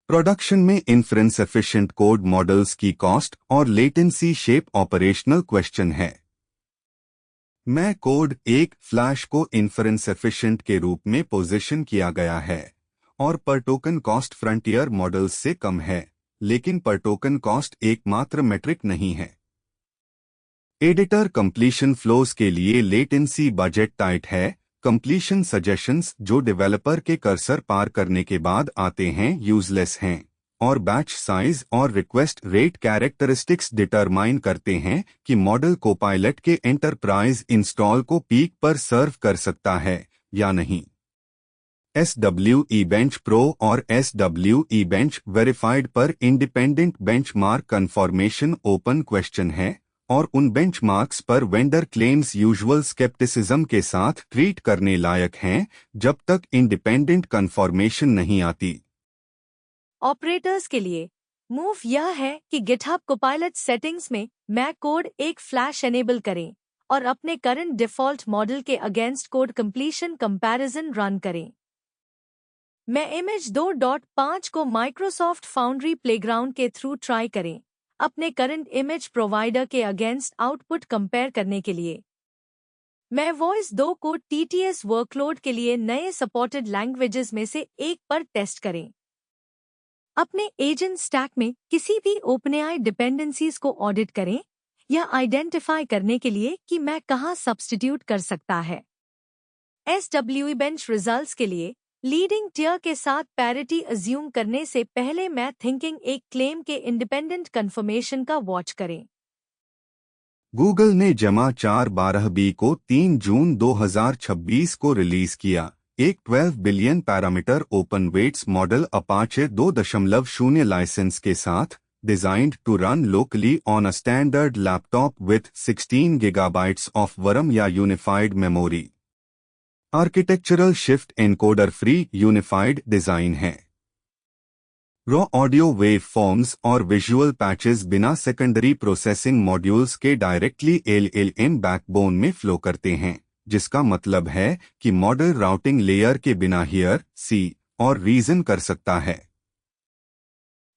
प्रोडक्शन में इन्फ्रेंस एफिशिएंट कोड मॉडल्स की कॉस्ट और लेटेंसी शेप ऑपरेशनल क्वेश्चन है। मैं कोड एक फ्लैश को इन्फ्रेंस एफिशिएंट के रूप में पोजीशन किया गया है और पर टोकन कॉस्ट फ्रंटियर मॉडल्स से कम है, लेकिन पर टोकन कॉस्ट एकमात्र मेट्रिक नहीं है। एडिटर कंप्लीशन फ्लोज के लिए लेटेंसी बजट टाइट है। कंप्लीशन सजेशंस जो डेवलपर के कर्सर पार करने के बाद आते हैं यूजलेस हैं और बैच साइज और रिक्वेस्ट रेट कैरेक्टरिस्टिक्स डिटरमाइन करते हैं कि मॉडल कोपायलट के एंटरप्राइज इंस्टॉल को पीक पर सर्व कर सकता है या नहीं। SWE बेंच प्रो और SWE बेंच वेरीफाइड पर independent benchmark confirmation open question है और उन बेंचमार्क्स पर वेंडर क्लेम्स यूजुअल स्केप्टिसिज्म के साथ ट्रीट करने लायक हैं जब तक इंडिपेंडेंट कन्फर्मेशन नहीं आती। ऑपरेटर्स के लिए मूव यह है कि गिटहब कोपायलट सेटिंग्स में मैक कोड एक फ्लैश एनेबल करें और अपने करंट डिफ़ॉल्ट मॉडल के against code completion comparison run करें। मैं इमेज 2.5 को माइक्रोसॉफ्ट फाउंड्री प्लेग्राउंड के थ्रू ट्राई करें अपने करंट इमेज प्रोवाइडर के अगेंस्ट आउटपुट कंपेयर करने के लिए। मैं वॉइस 2 को TTS वर्कलोड के लिए नए सपोर्टेड लैंग्वेजेस में से एक पर टेस्ट करें। अपने एजेंट स्टैक में किसी भी OpenAI डिपेंडेंसीज को ऑडिट करें यह आइडेंटिफाई करने के लिए कि मैं कहां सब्स्टिट्यूट कर सकता है। SWE बेंच रिजल्ट्स के लिए लीडिंग टियर के साथ पैरिटी अज्यूम करने से पहले मैं थिंकिंग एक क्लेम के इंडिपेंडेंट कंफर्मेशन का वॉच करें। गूगल ने जमा 412B को 3 जून 2026 को रिलीज किया। एक 12 billion parameter open weights model Apache 2.0 license के साथ designed to run locally on a standard laptop with 16 GB of VRAM या unified memory. Architectural shift encoder free unified design है। रॉ ऑडियो वेव फॉर्म्स और विजुअल पैचेस बिना सेकेंडरी प्रोसेसिंग मॉड्यूल्स के डायरेक्टली LLM बैकबोन में फ्लो करते हैं, जिसका मतलब है कि मॉडल राउटिंग लेयर के बिना हियर, सी और रीजन कर सकता है।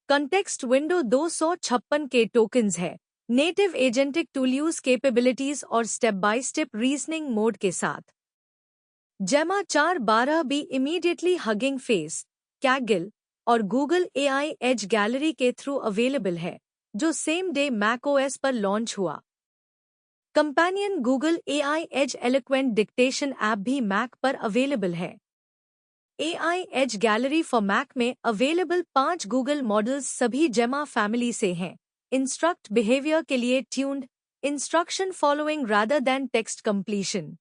कॉन्टेक्स्ट विंडो 256 के टोकन्स है native agentic tool use capabilities और step by step reasoning mode के साथ। Gemma 412B immediately Hugging Face, Kaggle और गूगल AI एज गैलरी के थ्रू अवेलेबल है जो सेम डे macOS पर लॉन्च हुआ। Companion Google AI as eloquent dictation app भी मैक पर अवेलेबल है। AI as Gallery for Mac में अवेलेबल 5 गूगल मॉडल्स सभी जेमा फैमिली से हैं। इंस्ट्रक्ट बिहेवियर के लिए tuned, instruction following rather than text completion.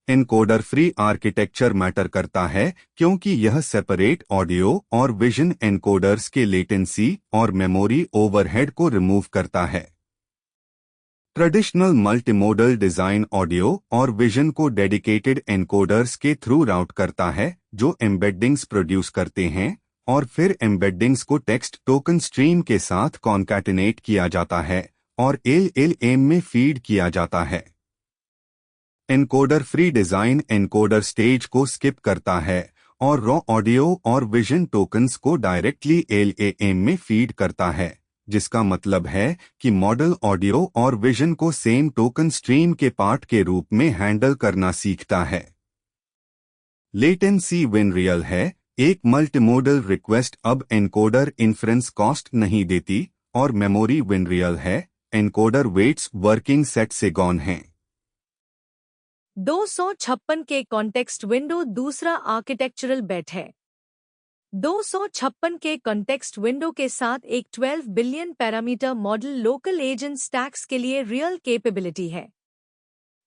Encoder free architecture matter करता है क्योंकि यह सेपरेट ऑडियो और विजन एनकोडर्स के लेटेंसी और मेमोरी ओवरहेड को रिमूव करता है। ट्रेडिशनल मल्टीमोडल डिजाइन ऑडियो और विजन को डेडिकेटेड एनकोडर्स के थ्रू राउट करता है जो एम्बेडिंग्स प्रोड्यूस करते हैं और फिर एम्बेडिंग्स को टेक्स्ट टोकन स्ट्रीम के साथ कॉन्कैटिनेट किया जाता है और LLM में फीड किया जाता है। Encoder free design encoder stage को स्किप करता है और रॉ ऑडियो और विजन टोकन्स को डायरेक्टली LLM में फीड करता है, जिसका मतलब है कि मॉडल ऑडियो और विजन को सेम टोकन स्ट्रीम के पार्ट के रूप में हैंडल करना सीखता है। लेटेंसी विन रियल है। एक मल्टीमोडल रिक्वेस्ट अब एनकोडर इन्फ्रेंस कॉस्ट नहीं देती और मेमोरी विन रियल है। एनकोडर वेट्स वर्किंग सेट से गॉन हैं। 256 के कॉन्टेक्स्ट विंडो दूसरा आर्किटेक्चरल बेट है। 256 के कॉन्टेक्स्ट विंडो के साथ एक 12 billion parameter model local agent stacks के लिए रियल कैपेबिलिटी है।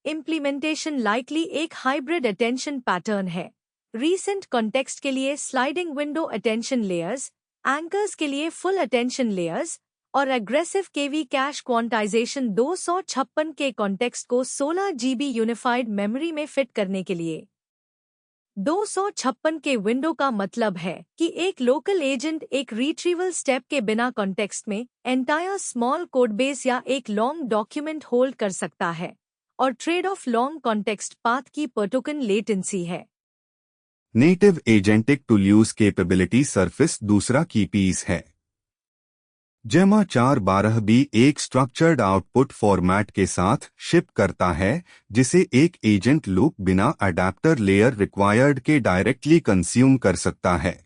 इम्प्लीमेंटेशन लाइकली एक हाइब्रिड अटेंशन पैटर्न है। रीसेंट कॉन्टेक्स्ट के लिए sliding window attention layers, anchors के लिए फुल अटेंशन लेयर्स और एग्रेसिव केवी कैश क्वांटाइजेशन 256 के कॉन्टेक्स्ट को 16 GB यूनिफाइड मेमोरी में फिट करने के लिए। 256 के विंडो का मतलब है कि एक लोकल एजेंट एक रिट्रीवल स्टेप के बिना कॉन्टेक्स्ट में एंटायर स्मॉल कोडबेस या एक लॉन्ग डॉक्यूमेंट होल्ड कर सकता है और trade off long context path की पर टोकन लेटेंसी है। Native agentic tool use capability surface दूसरा की पीस है। जेमा 412B एक स्ट्रक्चर्ड आउटपुट फॉर्मेट के साथ शिप करता है जिसे एक एजेंट लूप बिना अडेप्टर लेयर रिक्वायर्ड के डायरेक्टली कंज्यूम कर सकता है।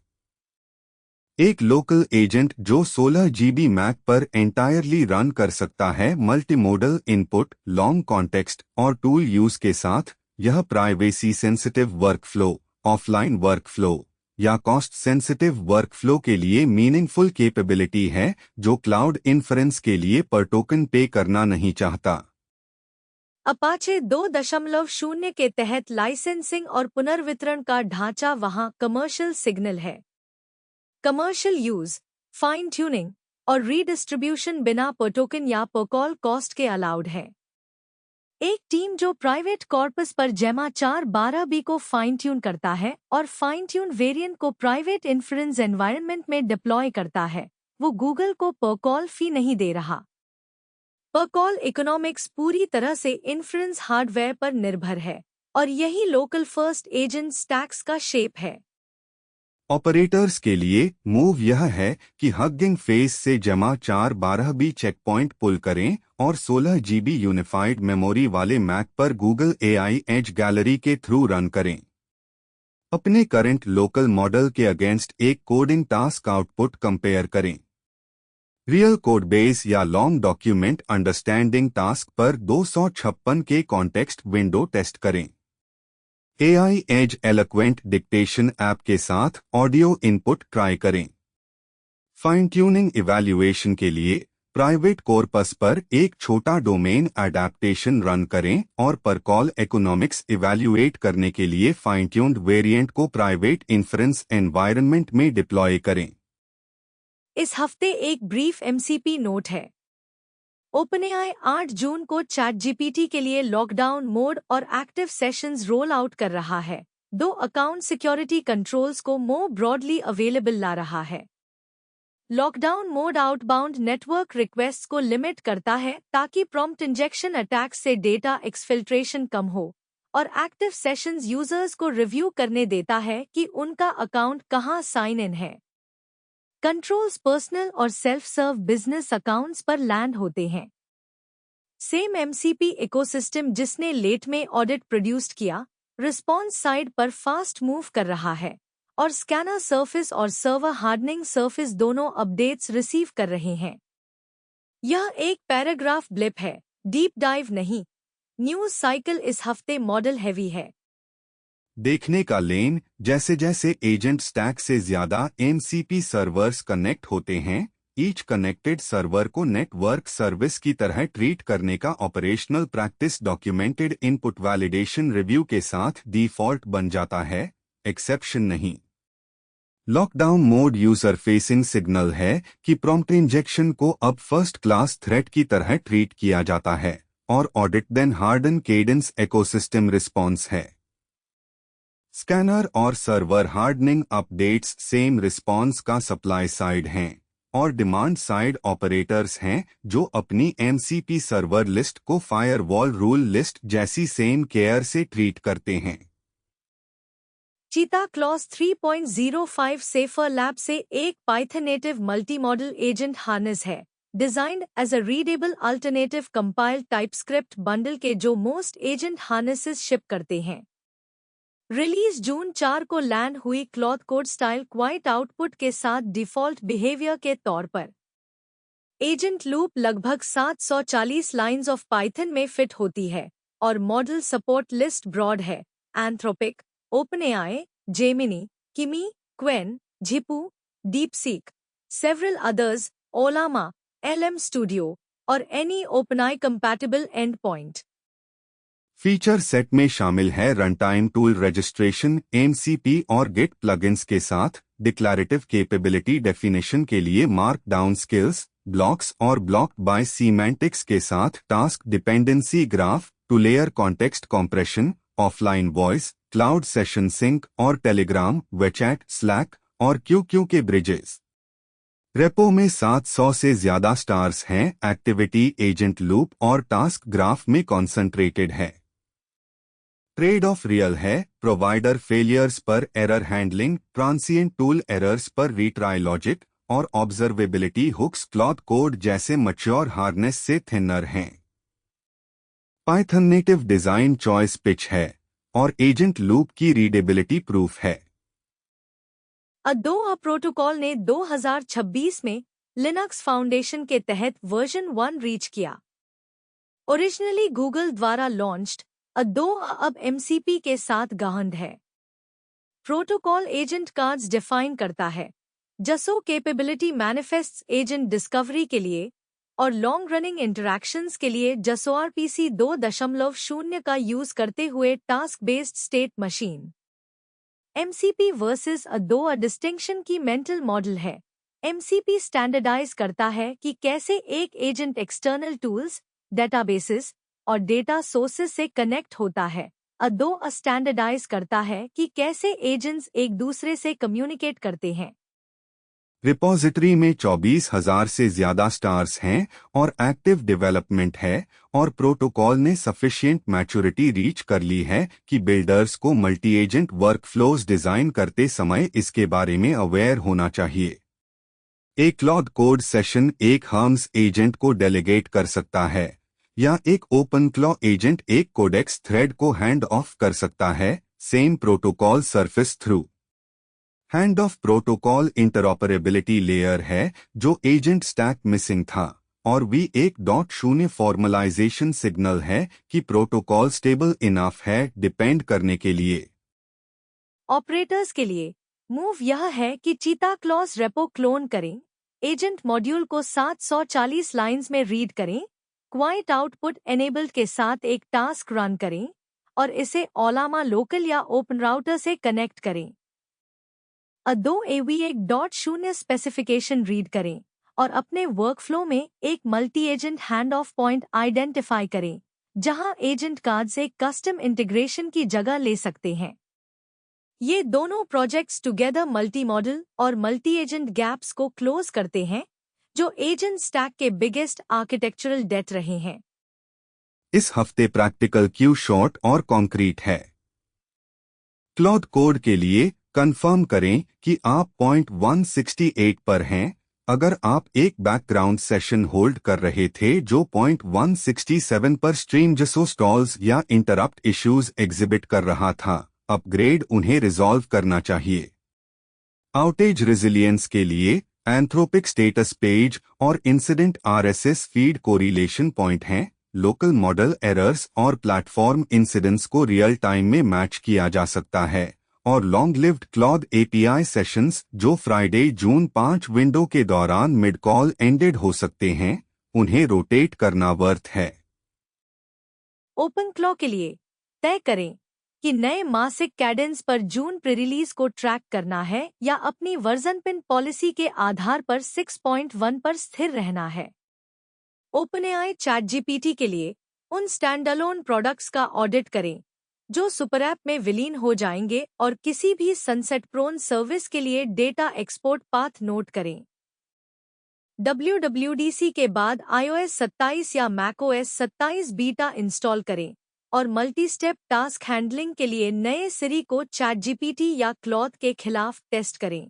एक लोकल एजेंट जो 16 GB मैक पर एंटायरली रन कर सकता है मल्टीमोडल इनपुट, लॉन्ग कॉन्टेक्स्ट और टूल यूज के साथ। यह privacy sensitive workflow, offline workflow या कॉस्ट सेंसिटिव वर्कफ्लो के लिए मीनिंगफुल कैपेबिलिटी है जो क्लाउड इन्फ्रेंस के लिए पर टोकन पे करना नहीं चाहता। अपाचे 2.0 के तहत लाइसेंसिंग और पुनर्वितरण का ढांचा वहां कमर्शियल सिग्नल है। कमर्शियल यूज, फाइन ट्यूनिंग और रीडिस्ट्रीब्यूशन बिना पर टोकन या पर कॉल कॉस्ट के अलाउड है। एक टीम जो प्राइवेट कॉर्पस पर जेमा 412B को फाइन ट्यून करता है और फाइन ट्यून वेरिएंट को प्राइवेट इन्फ्रेंस एनवायरनमेंट में डिप्लॉय करता है, वो गूगल को पर कॉल फी नहीं दे रहा। पर कॉल इकोनॉमिक्स पूरी तरह से इन्फ्रेंस हार्डवेयर पर निर्भर है और यही लोकल फर्स्ट एजेंट स्टैक्स का शेप है। ऑपरेटर्स के लिए मूव यह है कि हगिंग फेस से जमा 412B चेकपॉइंट पुल करें और 16 GB यूनिफाइड मेमोरी वाले मैक पर गूगल AI एज गैलरी के थ्रू रन करें। अपने करंट लोकल मॉडल के अगेंस्ट एक कोडिंग टास्क आउटपुट कंपेयर करें। रियल कोड बेस या लॉन्ग डॉक्यूमेंट अंडरस्टैंडिंग टास्क पर 256 के कॉन्टेक्स्ट विंडो टेस्ट करें। AI as eloquent dictation app के साथ ऑडियो इनपुट ट्राई करें। फाइन ट्यूनिंग इवैल्यूएशन के लिए प्राइवेट कॉर्पस पर एक छोटा डोमेन एडेप्टेशन रन करें और पर कॉल इकोनॉमिक्स इवैल्यूएट करने के लिए फाइन ट्यून्ड वेरिएंट को प्राइवेट इन्फ्रेंस एनवायरनमेंट में डिप्लॉय करें। इस हफ्ते एक ब्रीफ MCP नोट है। OpenAI 8 जून को ChatGPT के लिए लॉकडाउन मोड और एक्टिव सेशंस रोल आउट कर रहा है। 2 अकाउंट सिक्योरिटी कंट्रोल्स को मोर ब्रॉडली अवेलेबल ला रहा है। Lockdown mode outbound network requests को लिमिट करता है ताकि प्रॉम्प्ट इंजेक्शन अटैक्स से डेटा एक्सफिल्ट्रेशन कम हो, और एक्टिव सेशंस यूजर्स को रिव्यू करने देता है कि उनका अकाउंट कहां साइन इन है। कंट्रोल्स पर्सनल और सेल्फ सर्व बिजनेस अकाउंट्स पर लैंड होते हैं। सेम MCP इकोसिस्टम जिसने लेट में ऑडिट प्रोड्यूस्ड किया, रिस्पॉन्स साइड पर फास्ट मूव कर रहा है और स्कैनर सरफेस और सर्वर हार्डनिंग सरफेस दोनों अपडेट्स रिसीव कर रहे हैं। यह एक पैराग्राफ ब्लिप है, डीप डाइव नहीं। न्यूज साइकिल इस हफ्ते मॉडल हैवी है। देखने का लेन, जैसे जैसे एजेंट स्टैक से ज्यादा MCP सर्वर्स कनेक्ट होते हैं, ईच कनेक्टेड सर्वर को नेटवर्क सर्विस की तरह ट्रीट करने का operational practice documented input validation review के साथ डिफॉल्ट बन जाता है, एक्सेप्शन नहीं। Lockdown mode user facing signal है कि प्रॉम्प्ट इंजेक्शन को अब फर्स्ट क्लास थ्रेट की तरह ट्रीट किया जाता है और audit then harden cadence ecosystem response है। स्कैनर और server hardening updates same response का सप्लाई साइड हैं और डिमांड साइड ऑपरेटर्स हैं जो अपनी MCP सर्वर लिस्ट को फायरवॉल रूल लिस्ट जैसी सेम केयर से ट्रीट करते हैं। चीता क्लॉज 3.05 सेफर लैब से एक Python native multi model agent harness है, designed as a readable alternative compiled TypeScript bundle के जो मोस्ट एजेंट हार्नेसेस शिप करते हैं। रिलीज जून 4 को लैंड हुई cloth code style quite output के साथ डिफॉल्ट बिहेवियर के तौर पर। एजेंट लूप लगभग 740 लाइन्स ऑफ पाइथन में फिट होती है और मॉडल सपोर्ट लिस्ट ब्रॉड है। Anthropic, OpenAI, Gemini, Kimi, Qwen, Zhipu, DeepSeek, several others, Ollama, LM studio और any OpenAI compatible end point. Feature set में शामिल है रनटाइम टूल रजिस्ट्रेशन, MCP और गिट प्लगइन्स के साथ डिक्लरेटिव कैपेबिलिटी डेफिनेशन के लिए मार्कडाउन स्किल्स, ब्लॉक्स और ब्लॉक्ड बाय सीमेंटिक्स के साथ task dependency graph, two layer context compression, offline voice, cloud session sync और टेलीग्राम, वेचैट, स्लैक और QQ के ब्रिजेस। रेपो में 700 से ज्यादा स्टार्स हैं, एक्टिविटी एजेंट लूप और टास्क ग्राफ में कॉन्सेंट्रेटेड है। ट्रेड ऑफ रियल है, प्रोवाइडर फेलियर्स पर error handling, transient tool errors पर रीट्राई लॉजिक और ऑब्जर्वेबिलिटी हुक्स क्लॉथ कोड जैसे मैच्योर हार्नेस से थिनर हैं। Python native design choice pitch है और एजेंट लूप की रीडेबिलिटी प्रूफ है। अडोबे प्रोटोकॉल ने 2026 में लिनक्स फाउंडेशन के तहत वर्जन 1 रीच किया। ओरिजिनली गूगल द्वारा लॉन्च्ड अडोबे अब MCP के साथ गाहंड है। प्रोटोकॉल एजेंट कार्ड्स डिफाइन करता है, जसो कैपेबिलिटी मैनिफेस्ट्स एजेंट डिस्कवरी के लिए और लॉन्ग रनिंग इंटरैक्शंस के लिए JSORPC 2.0 का यूज करते हुए task based state machine. MCP versus a distinction की मेंटल मॉडल है। MCP स्टैंडर्डाइज करता है कि कैसे एक एजेंट एक्सटर्नल टूल्स, डेटाबेसेस और डेटा सोर्सेस से कनेक्ट होता है। अ स्टैंडर्डाइज करता है कि कैसे एजेंट्स एक दूसरे से कम्युनिकेट करते हैं। रिपॉजिटरी में 24,000 से ज्यादा स्टार्स हैं और एक्टिव डेवलपमेंट है और प्रोटोकॉल ने सफिशिएंट मैच्योरिटी रीच कर ली है कि बिल्डर्स को मल्टी एजेंट वर्कफ्लोज डिजाइन करते समय इसके बारे में अवेयर होना चाहिए। एक क्लॉड कोड सेशन एक हर्म्स एजेंट को डेलीगेट कर सकता है या एक ओपन क्लॉ एजेंट एक कोडेक्स थ्रेड को हैंड ऑफ कर सकता है, same protocol surface through. Hand of protocol interoperability layer है जो एजेंट स्टैक मिसिंग था और V1.0 फॉर्मलाइजेशन सिग्नल है कि प्रोटोकॉल स्टेबल इनफ है डिपेंड करने के लिए। ऑपरेटर्स के लिए मूव यह है कि चीता क्लॉज रेपो क्लोन करें, एजेंट मॉड्यूल को 740 लाइंस में रीड करें, क्वाइट आउटपुट एनेबल्ड के साथ एक टास्क रन करें और इसे ओलामा लोकल या ओपन राउटर से कनेक्ट करें। AV1.0 स्पेसिफिकेशन रीड करें और अपने वर्कफ्लो में एक multi agent hand of point identify करें जहां एजेंट कार्ड से कस्टम इंटीग्रेशन की जगह ले सकते हैं। ये दोनों प्रोजेक्ट्स टुगेदर मल्टी मॉडल और मल्टी एजेंट गैप्स को क्लोज करते हैं जो एजेंट स्टैक के बिगेस्ट आर्किटेक्चरल डेट रहे हैं। इस हफ्ते प्रैक्टिकल क्यू शॉर्ट और कॉन्क्रीट है। क्लॉड कोड के लिए कंफर्म करें कि आप पॉइंट 168 पर हैं। अगर आप एक बैकग्राउंड सेशन होल्ड कर रहे थे जो पॉइंट 167 पर स्ट्रीम जसो स्टॉल्स या इंटरप्ट इश्यूज एग्जिबिट कर रहा था, अपग्रेड उन्हें रिजॉल्व करना चाहिए। आउटेज रेजिलियंस के लिए एंथ्रोपिक स्टेटस पेज और incident RSS feed correlation point हैं। लोकल मॉडल एरर्स और प्लेटफॉर्म इंसिडेंट्स को रियल टाइम में मैच किया जा सकता है और long lived Claude API sessions जो फ्राइडे जून 5 विंडो के दौरान मिड कॉल एंडेड हो सकते हैं, उन्हें रोटेट करना वर्थ है। ओपन क्लॉ के लिए तय करें कि नए मासिक कैडेंस पर जून प्री-रिलीज को ट्रैक करना है या अपनी वर्जन पिन पॉलिसी के आधार पर 6.1 पर स्थिर रहना है। OpenAI ChatGPT के लिए उन स्टैंडअलोन प्रोडक्ट्स का ऑडिट करें जो सुपर ऐप में विलीन हो जाएंगे और किसी भी सनसेट प्रोन सर्विस के लिए डेटा एक्सपोर्ट पाथ नोट करें। WWDC के बाद iOS 27 या macOS 27 बीटा इंस्टॉल करें और मल्टी स्टेप टास्क हैंडलिंग के लिए नए सिरी को ChatGPT या क्लॉड के खिलाफ टेस्ट करें।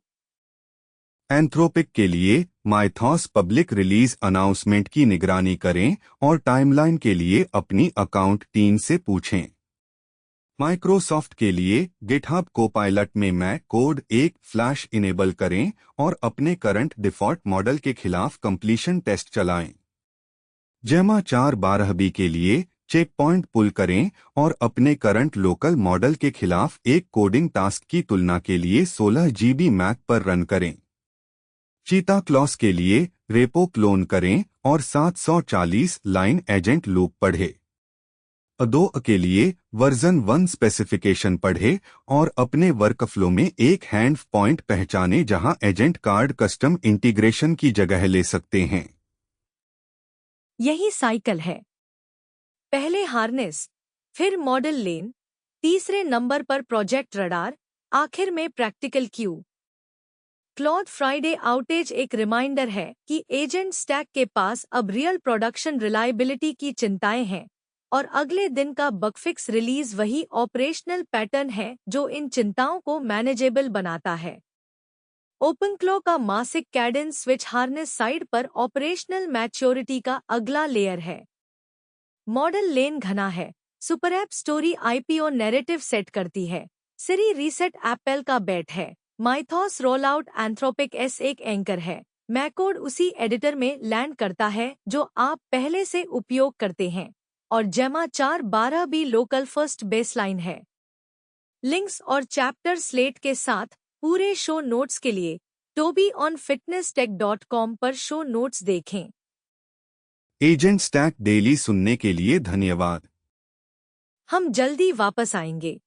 एंथ्रोपिक के लिए माइथॉस पब्लिक रिलीज अनाउंसमेंट की निगरानी करें और टाइमलाइन के लिए अपनी अकाउंट टीम से पूछें। माइक्रोसॉफ्ट के लिए गिटहब कोपायलट में मैक कोड एक फ्लैश इनेबल करें और अपने करंट डिफॉल्ट मॉडल के खिलाफ कंप्लीशन टेस्ट चलाएं। जेमा 4.12b के लिए चेक पॉइंट पुल करें और अपने करंट लोकल मॉडल के खिलाफ एक कोडिंग टास्क की तुलना के लिए 16 GB मैक पर रन करें। चीता क्लॉस के लिए रेपो क्लोन करें और 740 लाइन एजेंट लूप पढ़े। अदो के लिए वर्जन 1 स्पेसिफिकेशन पढ़े और अपने वर्कफ्लो में एक हैंड पॉइंट पहचाने जहां एजेंट कार्ड कस्टम इंटीग्रेशन की जगह ले सकते हैं। यही साइकिल है। पहले हार्नेस, फिर मॉडल लेन, तीसरे नंबर पर प्रोजेक्ट रडार, आखिर में practical Q. Claude Friday outage एक रिमाइंडर है कि एजेंट स्टैक के पास अब रियल प्रोडक्शन रिलायबिलिटी की चिंताएं हैं और अगले दिन का बगफिक्स रिलीज वही ऑपरेशनल पैटर्न है जो इन चिंताओं को मैनेजेबल बनाता है। ओपन क्लॉ का मासिक कैडेंस स्विच हार्नेस साइड पर ऑपरेशनल मैच्योरिटी का अगला लेयर है। मॉडल लेन घना है, super app story IPO narrative set करती है, सिरी रीसेट एप्पल का बेट है, Mythos roll out Anthropic S एक एंकर है, मैकोड उसी एडिटर में लैंड करता है जो आप पहले से उपयोग करते हैं और जेमा 4.12b लोकल फर्स्ट बेसलाइन है। लिंक्स और चैप्टर स्लेट के साथ पूरे शो नोट्स के लिए tobyonfitnesstech.com पर शो नोट्स देखें। एजेंट स्टैक डेली सुनने के लिए धन्यवाद। हम जल्दी वापस आएंगे।